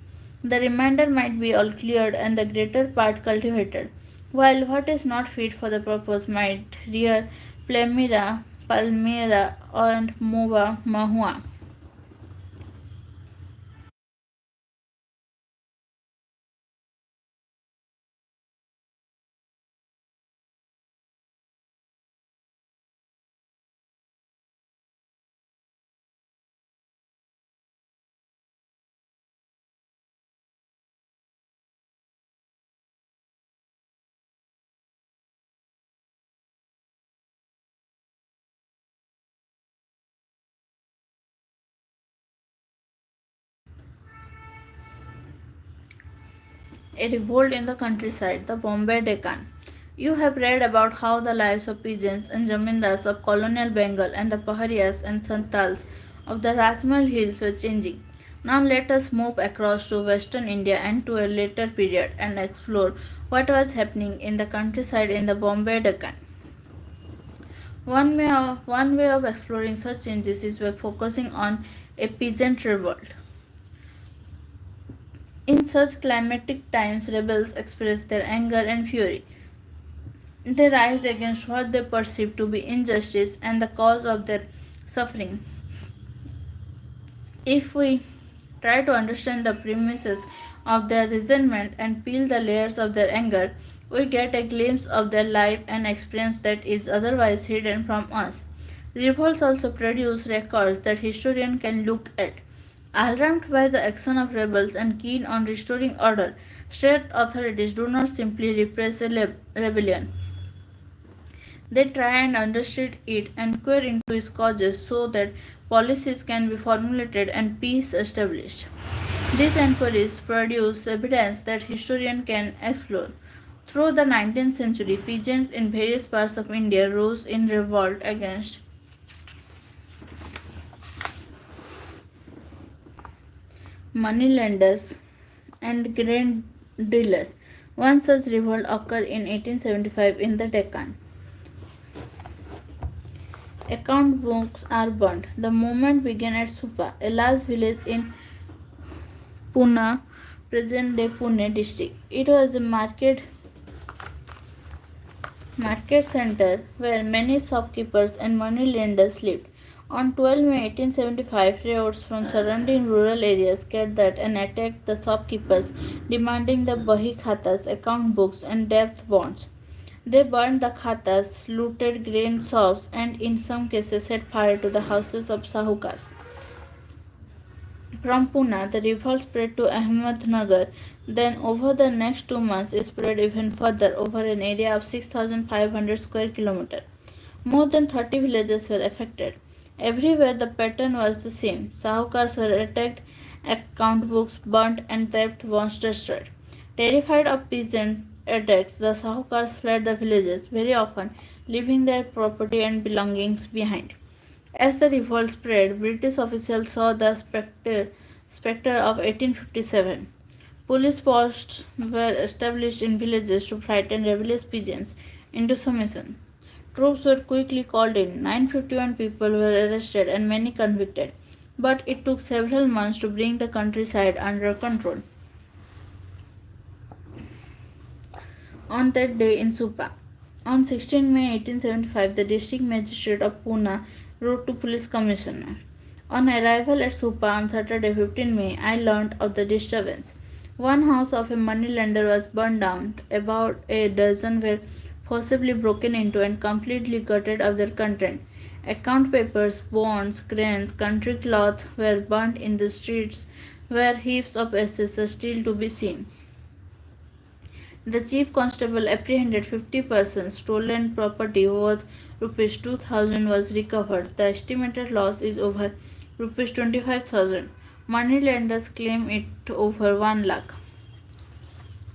Speaker 1: The remainder might be all cleared and the greater part cultivated, while what is not fit for the purpose might rear Plemira, Palmyra, and Mova Mahua." A revolt in the countryside, the Bombay Deccan. You have read about how the lives of peasants and zamindars of colonial Bengal and the Paharias and Santals of the Rajmal Hills were changing. Now let us move across to western India and to a later period and explore what was happening in the countryside in the Bombay Deccan. One way of exploring such changes is by focusing on a peasant revolt. In such climatic times, rebels express their anger and fury. They rise against what they perceive to be injustice and the cause of their suffering. If we try to understand the premises of their resentment and peel the layers of their anger, we get a glimpse of their life and experience that is otherwise hidden from us. Revolts also produce records that historians can look at. Alarmed by the action of rebels and keen on restoring order, state authorities do not simply repress a rebellion. They try and understand it and inquire into its causes so that policies can be formulated and peace established. These inquiries produce evidence that historians can explore. Through the 19th century, peasants in various parts of India rose in revolt against moneylenders and grain dealers. One such revolt occurred in 1875 in the Deccan. Account books are burnt. The movement began at Supa, a large village in Pune, present-day Pune district. It was a market center where many shopkeepers and moneylenders lived. On 12 May 1875, riots from surrounding rural areas gathered and attacked the shopkeepers, demanding the bahi khatas, account books, and debt bonds. They burned the khatas, looted grain shops, and in some cases set fire to the houses of sahukars. From Pune, the revolt spread to Ahmednagar. Then, over the next 2 months, it spread even further over an area of 6,500 square kilometers. More than 30 villages were affected. Everywhere the pattern was the same. Sahukars were attacked, account books burnt, and theft was destroyed. Terrified of peasant attacks, the Sahukars fled the villages, very often leaving their property and belongings behind. As the revolt spread, British officials saw the spectre of 1857. Police posts were established in villages to frighten rebellious peasants into submission. Troops were quickly called in. 951 people were arrested and many convicted, but it took several months to bring the countryside under control. On that day in Supa, on 16 May 1875, the district magistrate of Pune wrote to police commissioner. On arrival at Supa on Saturday 15 May, I learnt of the disturbance. One house of a moneylender was burned down, about a dozen were forcibly broken into and completely gutted of their content. Account papers, bonds, grains, country cloth were burnt in the streets where heaps of ashes are still to be seen. The chief constable apprehended 50 persons. Stolen property worth rupees 2,000 was recovered. The estimated loss is over rupees 25,000. Moneylenders claim it over 1 lakh.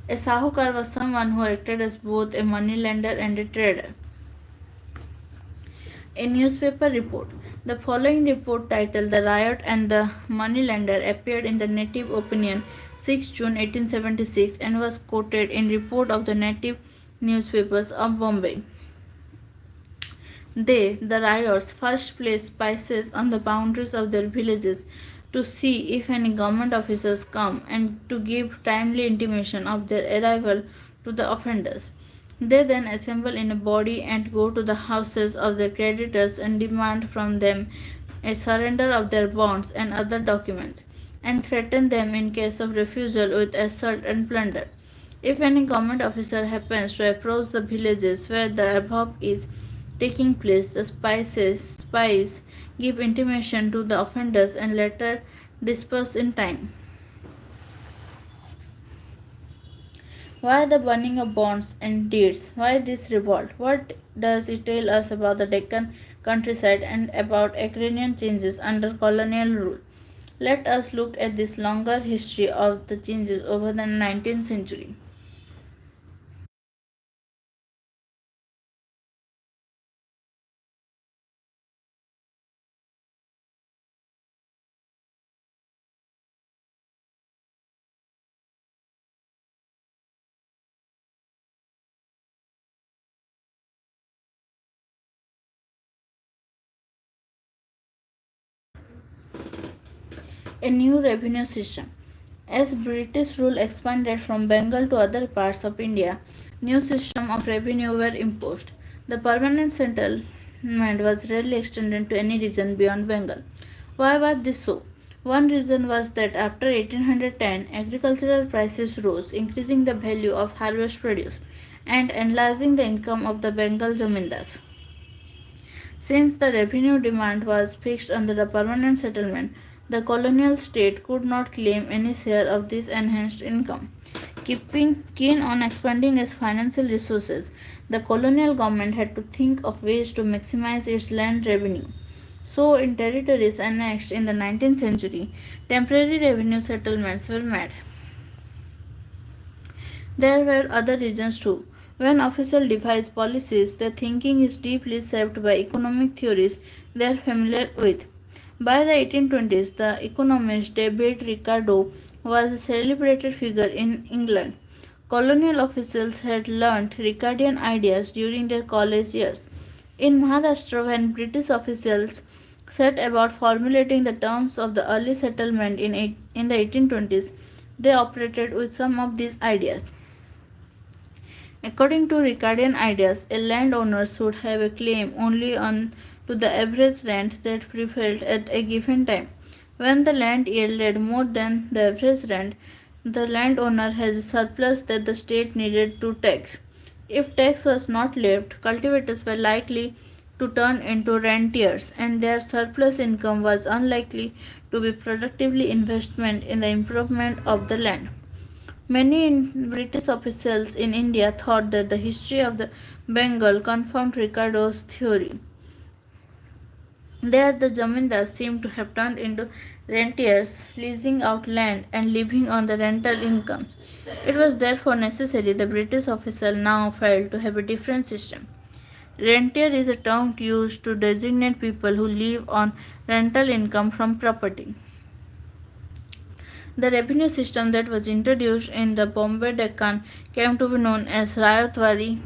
Speaker 1: A sahukar was someone who acted as both a moneylender and a trader. A newspaper report. The following report, titled "The Riot and the Moneylender," appeared in the Native Opinion 6 June 1876 and was quoted in report of the native newspapers of Bombay. They, the riots, first placed spices on the boundaries of their villages to see if any government officers come and to give timely intimation of their arrival to the offenders. They then assemble in a body and go to the houses of their creditors and demand from them a surrender of their bonds and other documents, and threaten them in case of refusal with assault and plunder. If any government officer happens to approach the villages where the above is taking place, the spies give intimation to the offenders and later disperse in time. Why the burning of bonds and deeds? Why this revolt? What does it tell us about the Deccan countryside and about agrarian changes under colonial rule? Let us look at this longer history of the changes over the 19th century. A new revenue system. As British rule expanded from Bengal to other parts of India, new system of revenue were imposed. The permanent settlement was rarely extended to any region beyond Bengal. Why was this so? One reason was that after 1810, agricultural prices rose, increasing the value of harvest produce and enlarging the income of the Bengal zamindars. Since the revenue demand was fixed under the permanent settlement, the colonial state could not claim any share of this enhanced income. Keeping keen on expanding its financial resources, the colonial government had to think of ways to maximize its land revenue. So, in territories annexed in the 19th century, temporary revenue settlements were made. There were other reasons too. When officials devise policies, their thinking is deeply shaped by economic theories they are familiar with. By the 1820s, the economist David Ricardo was a celebrated figure in England. Colonial officials had learnt Ricardian ideas during their college years. In Maharashtra, when British officials set about formulating the terms of the early settlement in the 1820s, they operated with some of these ideas. According to Ricardian ideas, a landowner should have a claim only on to the average rent that prevailed at a given time. When the land yielded more than the average rent, the landowner has a surplus that the state needed to tax. If tax was not levied, cultivators were likely to turn into rentiers, and their surplus income was unlikely to be productively investment in the improvement of the land. Many British officials in India thought that the history of the Bengal confirmed Ricardo's theory. There, the zamindars seem to have turned into rentiers, leasing out land and living on the rental incomes. It was therefore necessary the British official now felt to have a different system. Rentier is a term used to designate people who live on rental income from property. The revenue system that was introduced in the Bombay Deccan came to be known as Rayatwadi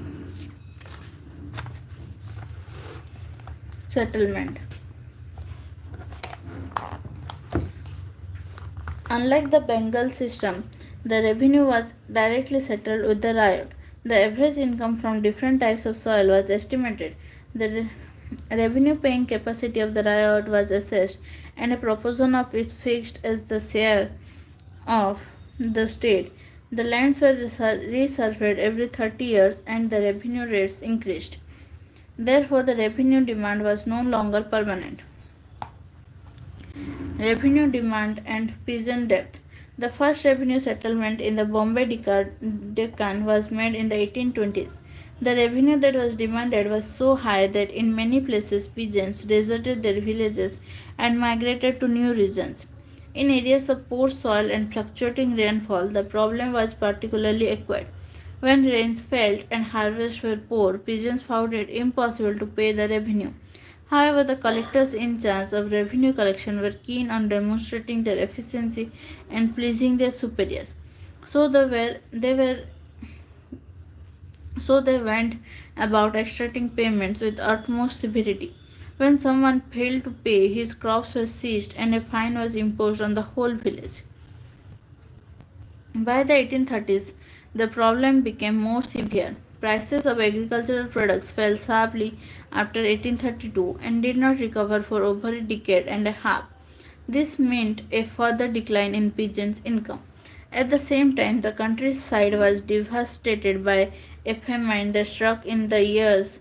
Speaker 1: settlement. Unlike the Bengal system, the revenue was directly settled with the riot. The average income from different types of soil was estimated. The revenue paying capacity of the riot was assessed, and a proportion of it fixed as the share of the state. The lands were resurveyed every 30 years and the revenue rates increased. Therefore, the revenue demand was no longer permanent. Revenue demand and peasant debt. The first revenue settlement in the Bombay Deccan was made in the 1820s. The revenue that was demanded was so high that in many places peasants deserted their villages and migrated to new regions. In areas of poor soil and fluctuating rainfall, the problem was particularly acute. When rains failed and harvests were poor, peasants found it impossible to pay the revenue. However, the collectors in charge of revenue collection were keen on demonstrating their efficiency and pleasing their superiors. So they went about extracting payments with utmost severity. When someone failed to pay, his crops were seized and a fine was imposed on the whole village. By the 1830s, the problem became more severe. Prices of agricultural products fell sharply after 1832 and did not recover for over a decade and a half. This meant a further decline in peasants' income. At the same time, the countryside was devastated by a famine that struck in the years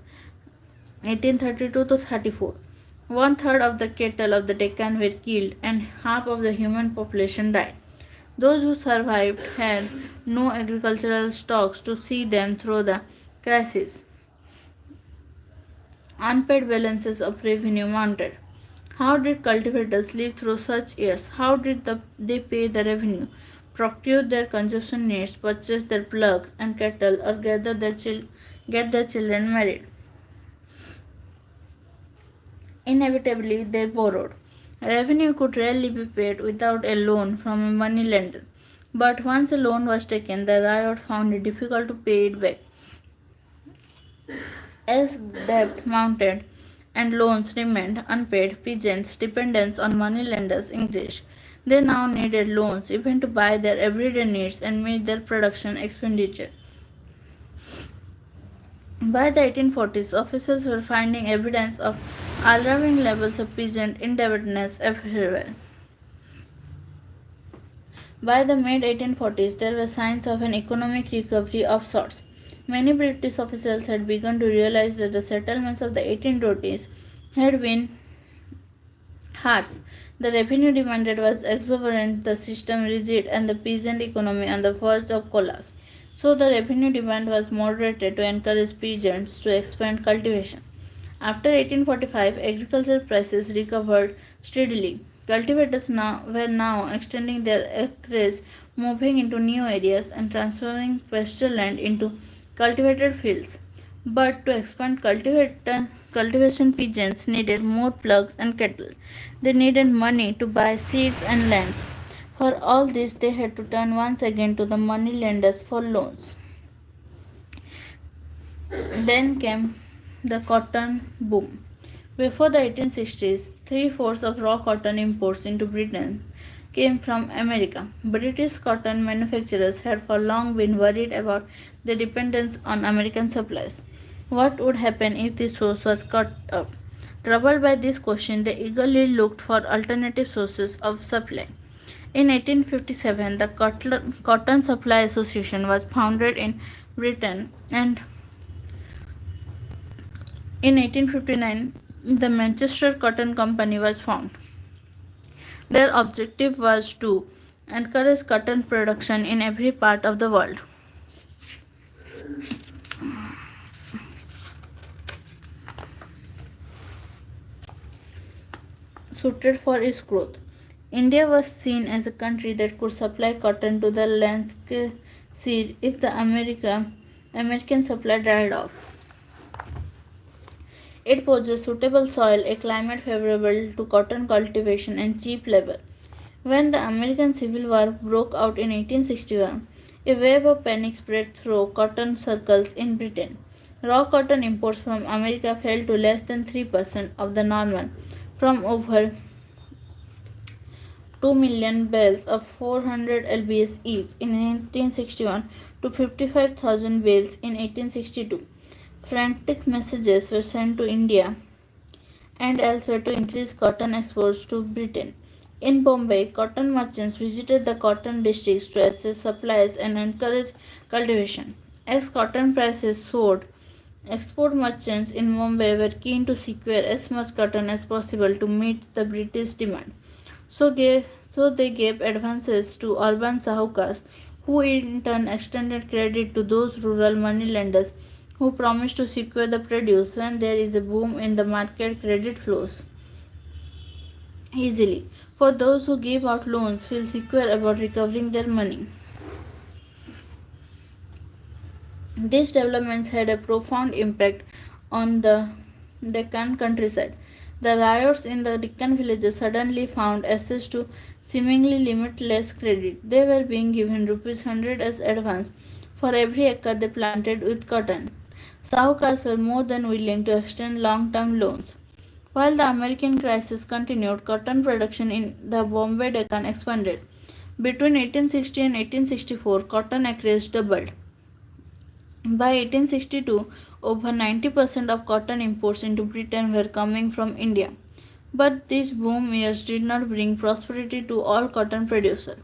Speaker 1: 1832 to 34. One third of the cattle of the Deccan were killed and half of the human population died. Those who survived had no agricultural stocks to see them through the crisis. Unpaid balances of revenue mounted. How did cultivators live through such years? How did they pay the revenue, procure their consumption needs, purchase their plugs and cattle, or get their children married? Inevitably, they borrowed. Revenue could rarely be paid without a loan from a money lender. But once a loan was taken, the riot found it difficult to pay it back. As debt mounted and loans remained unpaid, peasants' dependence on money lenders increased. They now needed loans even to buy their everyday needs and meet their production expenditure. By the 1840s, officials were finding evidence of alarming levels of peasant indebtedness everywhere. By the mid 1840s, there were signs of an economic recovery of sorts. Many British officials had begun to realize that the settlements of the 1820s had been harsh. The revenue demanded was exorbitant, the system rigid, and the peasant economy on the verge of collapse. So the revenue demand was moderated to encourage peasants to expand cultivation. After 1845, agricultural prices recovered steadily. Cultivators were now extending their acreage, moving into new areas, and transferring pasture land into cultivated fields. But to expand cultivation, peasants needed more plugs and cattle. They needed money to buy seeds and lands. For all this, they had to turn once again to the money lenders for loans. Then came the cotton boom. Before the 1860s, three-fourths of raw cotton imports into Britain came from America. British cotton manufacturers had for long been worried about their dependence on American supplies. What would happen if this source was cut up? Troubled by this question, they eagerly looked for alternative sources of supply. In 1857, the Cotton Supply Association was founded in Britain, and in 1859, the Manchester Cotton Company was formed. Their objective was to encourage cotton production in every part of the world. Suited for its growth. India was seen as a country that could supply cotton to the landscape seed if the American supply dried off. It possessed suitable soil, a climate favorable to cotton cultivation, and cheap labor. When the American Civil War broke out in 1861, a wave of panic spread through cotton circles in Britain. Raw cotton imports from America fell to less than 3% of the normal, from over 2 million bales of 400 lbs each in 1861 to 55,000 bales in 1862. Frantic messages were sent to India and elsewhere to increase cotton exports to Britain. In Bombay, cotton merchants visited the cotton districts to assess supplies and encourage cultivation. As cotton prices soared, export merchants in Bombay were keen to secure as much cotton as possible to meet the British demand. So they gave advances to urban sahukars, who in turn extended credit to those rural moneylenders who promised to secure the produce when there is a boom in the market. Credit flows easily, for those who give out loans feel secure about recovering their money. These developments had a profound impact on the Deccan countryside. The riots in the Deccan villages suddenly found access to seemingly limitless credit. They were being given rupees 100 as advance for every acre they planted with cotton. Sahukars were more than willing to extend long-term loans. While the American crisis continued, cotton production in the Bombay Deccan expanded. Between 1860 and 1864, cotton acreage doubled. By 1862, over 90% of cotton imports into Britain were coming from India. But these boom years did not bring prosperity to all cotton producers.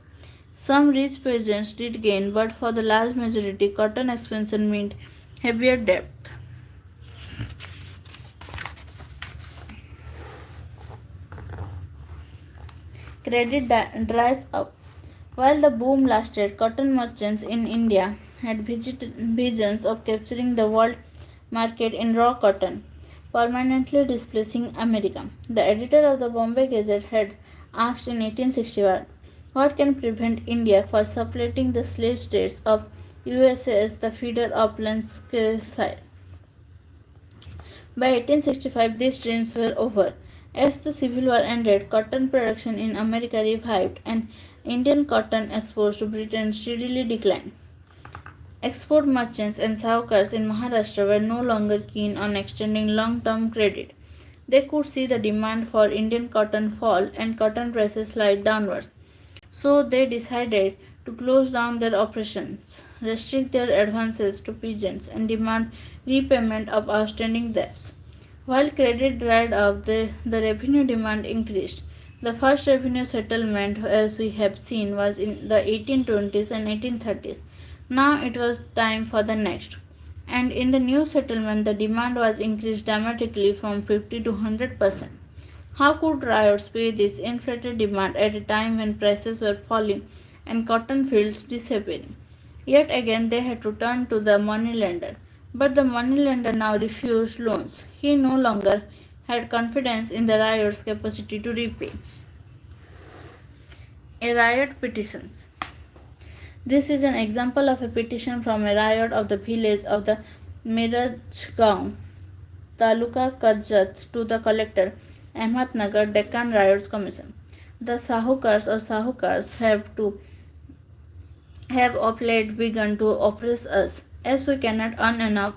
Speaker 1: Some rich peasants did gain, but for the large majority, cotton expansion meant heavier debt. Credit dries up. While the boom lasted, cotton merchants in India had visions of capturing the world market in raw cotton, permanently displacing America. The editor of the Bombay Gazette had asked in 1861, what can prevent India from supplanting the slave states of USA as the feeder of Lancashire? By 1865, these dreams were over. As the Civil War ended, cotton production in America revived and Indian cotton exports to Britain steadily declined. Export merchants and sahukars in Maharashtra were no longer keen on extending long-term credit. They could see the demand for Indian cotton fall and cotton prices slide downwards. So they decided to close down their operations. restrict their advances to peasants, and demand repayment of outstanding debts. While credit dried up, the revenue demand increased. The first revenue settlement, as we have seen, was in the 1820s and 1830s. Now it was time for the next. And in the new settlement, the demand was increased dramatically from 50 to 100%. How could riots pay this inflated demand at a time when prices were falling and cotton fields disappearing? Yet again they had to turn to the moneylender. But the moneylender now refused loans. He no longer had confidence in the riot's capacity to repay. A riot petitions. This is an example of a petition from a riot of the village of the Mirajgaon, Taluka Karjat, to the collector, Ahmednagar Deccan Riots Commission. The Sahukars have of late begun to oppress us. As we cannot earn enough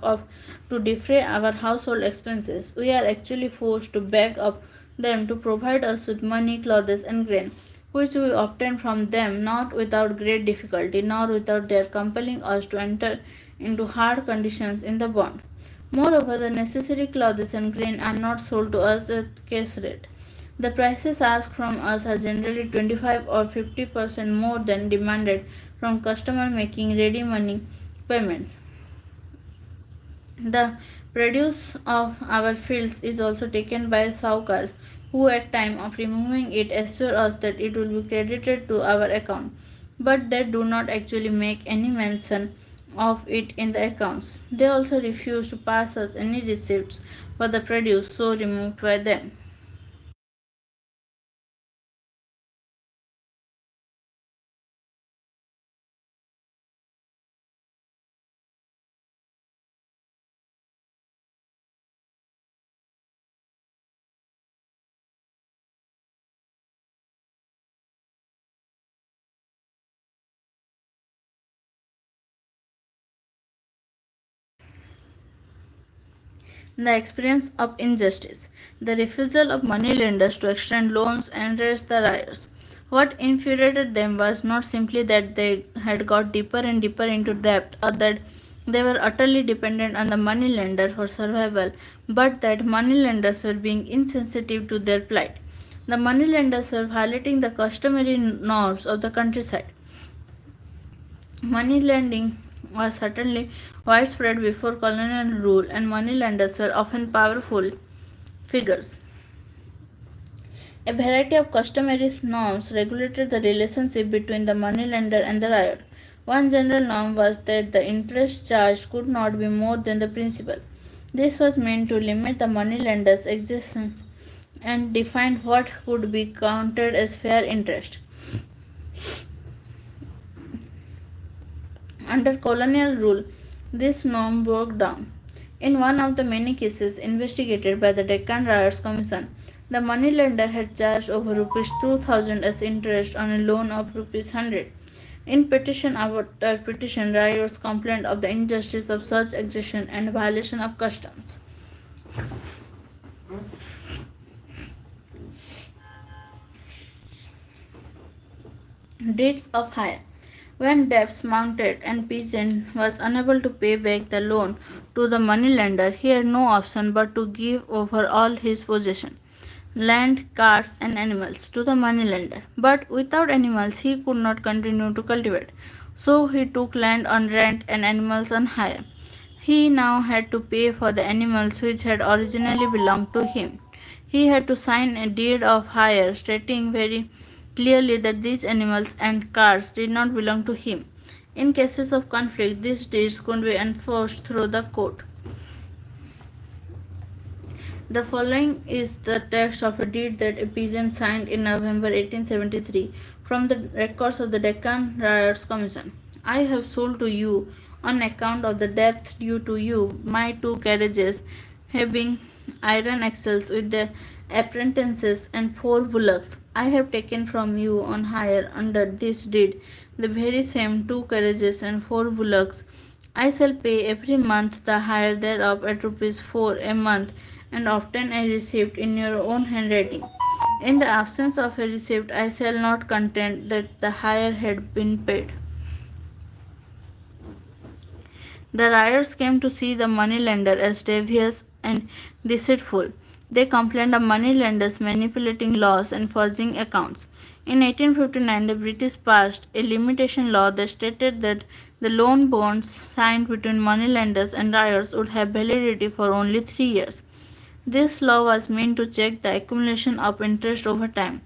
Speaker 1: to defray our household expenses, we are actually forced to beg of them to provide us with money, clothes, and grain, which we obtain from them not without great difficulty, nor without their compelling us to enter into hard conditions in the bond. Moreover, the necessary clothes and grain are not sold to us at case rate. The prices asked from us are generally 25 or 50% more than demanded from customer making ready money payments. The produce of our fields is also taken by saukars, who at time of removing it assure us that it will be credited to our account, but they do not actually make any mention of it in the accounts. They also refuse to pass us any receipts for the produce so removed by them. The experience of injustice, the refusal of moneylenders to extend loans enraged the riots. What infuriated them was not simply that they had got deeper and deeper into debt or that they were utterly dependent on the moneylender for survival, but that moneylenders were being insensitive to their plight. The moneylenders were violating the customary norms of the countryside. Money lending was certainly widespread before colonial rule, and moneylenders were often powerful figures. A variety of customary norms regulated the relationship between the moneylender and the riot. One general norm was that the interest charged could not be more than the principal. This was meant to limit the moneylender's existence and define what could be counted as fair interest. Under colonial rule, this norm broke down. In one of the many cases investigated by the Deccan Riots Commission, the moneylender had charged over rupees 2000 as interest on a loan of rupees 100. In petition after petition, riots complained of the injustice of such exaction and violation of customs. Deeds of hire. When debts mounted and peasant was unable to pay back the loan to the moneylender, he had no option but to give over all his possession, land, cars, and animals, to the moneylender. But without animals, he could not continue to cultivate. So he took land on rent and animals on hire. He now had to pay for the animals which had originally belonged to him. He had to sign a deed of hire stating very clearly that these animals and cars did not belong to him. In cases of conflict, these deeds could be enforced through the court. The following is the text of a deed that a peasant signed in November 1873 from the records of the Deccan Riots Commission. I have sold to you, on account of the debt due to you, my 2 carriages, having iron axles with their apprentices and 4 bullocks. I have taken from you on hire under this deed the very same 2 carriages and 4 bullocks. I shall pay every month the hire thereof at rupees 4 a month, and obtain a receipt in your own handwriting. In the absence of a receipt, I shall not contend that the hire had been paid. The riots came to see the moneylender as devious and deceitful. They complained of moneylenders manipulating laws and forging accounts. In 1859, the British passed a limitation law that stated that the loan bonds signed between moneylenders and riots would have validity for only 3 years. This law was meant to check the accumulation of interest over time.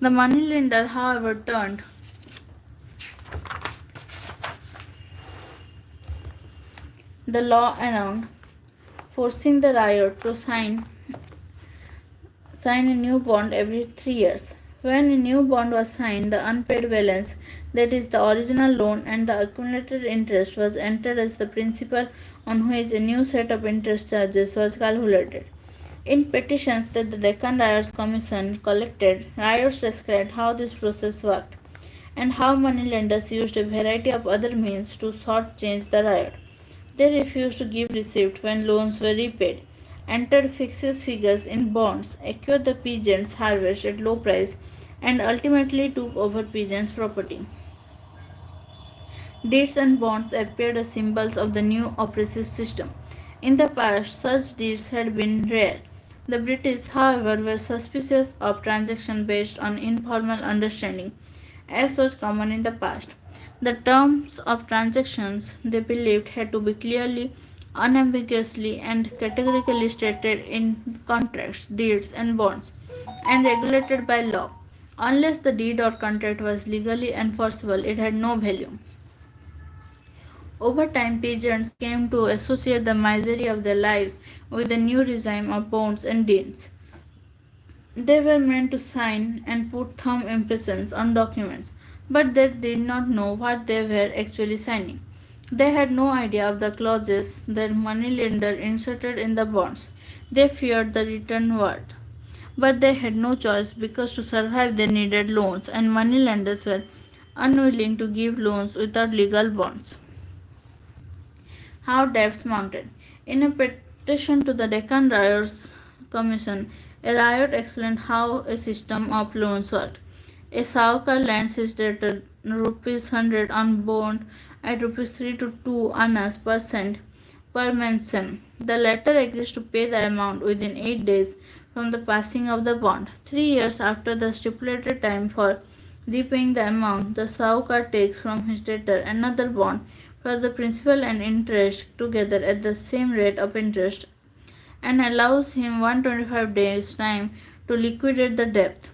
Speaker 1: The moneylender, however, turned the law around, forcing the riot to sign a new bond every 3 years. When a new bond was signed, the unpaid balance, that is, the original loan and the accumulated interest, was entered as the principal on which a new set of interest charges was calculated. In petitions that the Deccan Riots Commission collected, riots described how this process worked and how moneylenders used a variety of other means to short-change the riot. They refused to give receipt when loans were repaid, entered fixed figures in bonds, acquired the peasants' harvest at low price, and ultimately took over peasants' property. Deeds and bonds appeared as symbols of the new oppressive system. In the past, such deeds had been rare. The British, however, were suspicious of transactions based on informal understanding, as was common in the past. The terms of transactions, they believed, had to be clearly, unambiguously, and categorically stated in contracts, deeds, and bonds, and regulated by law. Unless the deed or contract was legally enforceable, it had no value. Over time, peasants came to associate the misery of their lives with the new regime of bonds and deeds. They were meant to sign and put thumb impressions on documents, but they did not know what they were actually signing. They had no idea of the clauses that moneylender inserted in the bonds. They feared the written word. But they had no choice because to survive they needed loans, and moneylenders were unwilling to give loans without legal bonds. How debts mounted. In a petition to the Deccan Riots Commission, a riot explained how a system of loans worked. A Saukar lends his debtor rupees 100 on bond at rupees 3 to 2 annas per cent per mensem. The latter agrees to pay the amount within 8 days from the passing of the bond. 3 years after the stipulated time for repaying the amount, the Saukar takes from his debtor another bond for the principal and interest together at the same rate of interest and allows him 125 days time to liquidate the debt.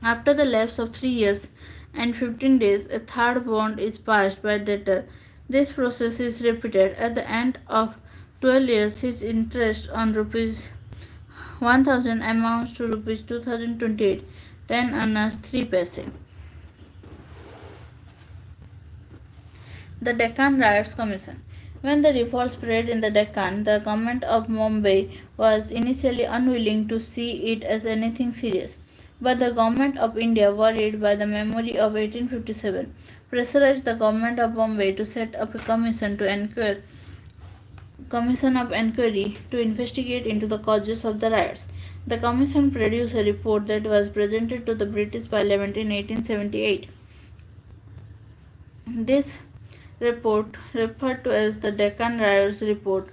Speaker 1: After the lapse of 3 years and 15 days, a third bond is passed by debtor. This process is repeated. At the end of 12 years, his interest on rupees 1000 amounts to rupees 2028, 10 annas 3 paise. The Deccan Riots Commission. When the revolt spread in the Deccan, the government of Mumbai was initially unwilling to see it as anything serious. But the government of India, worried by the memory of 1857, pressurized the government of Bombay to set up a commission of inquiry to investigate into the causes of the riots. The commission produced a report that was presented to the British Parliament in 1878. This report, referred to as the Deccan Riots Report,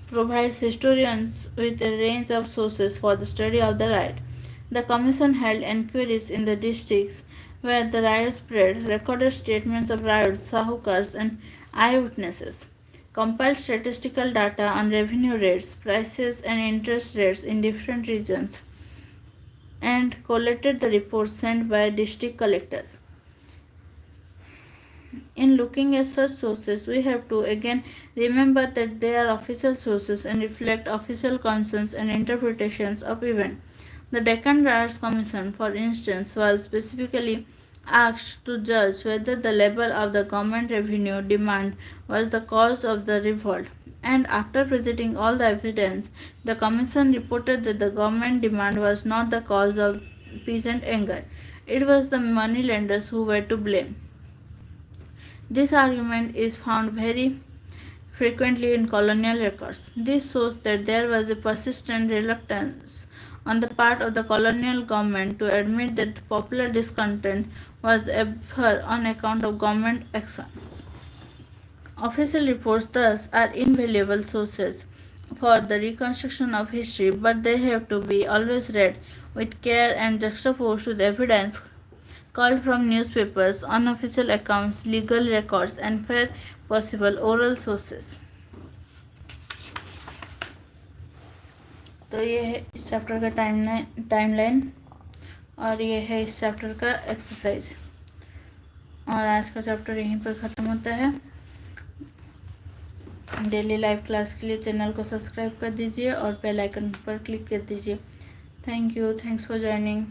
Speaker 1: provides historians with a range of sources for the study of the riot. The commission held inquiries in the districts where the riot spread, recorded statements of riots, sahukars, and eyewitnesses, compiled statistical data on revenue rates, prices, and interest rates in different regions, and collated the reports sent by district collectors. In looking at such sources, we have to again remember that they are official sources and reflect official concerns and interpretations of events. The Deccan Riots Commission, for instance, was specifically asked to judge whether the level of the government revenue demand was the cause of the revolt. And after presenting all the evidence, the Commission reported that the government demand was not the cause of peasant anger. It was the moneylenders who were to blame. This argument is found very frequently in colonial records. This shows that there was a persistent reluctance on the part of the colonial government to admit that popular discontent was ever on account of government action. Official reports, thus, are invaluable sources for the reconstruction of history, but they have to be always read with care and juxtaposed with evidence called from newspapers, unofficial accounts, legal records, and where possible oral sources. तो ये है इस chapter का timeline और ये है इस chapter का एक्सरसाइज। और आज का चैप्टर यहीं पर ख़त्म होता है। डेली लाइव क्लास के लिए चैनल को सब्सक्राइब कर दीजिए और बेल आइकन पर क्लिक कर दीजिए। Thank you, thanks for joining.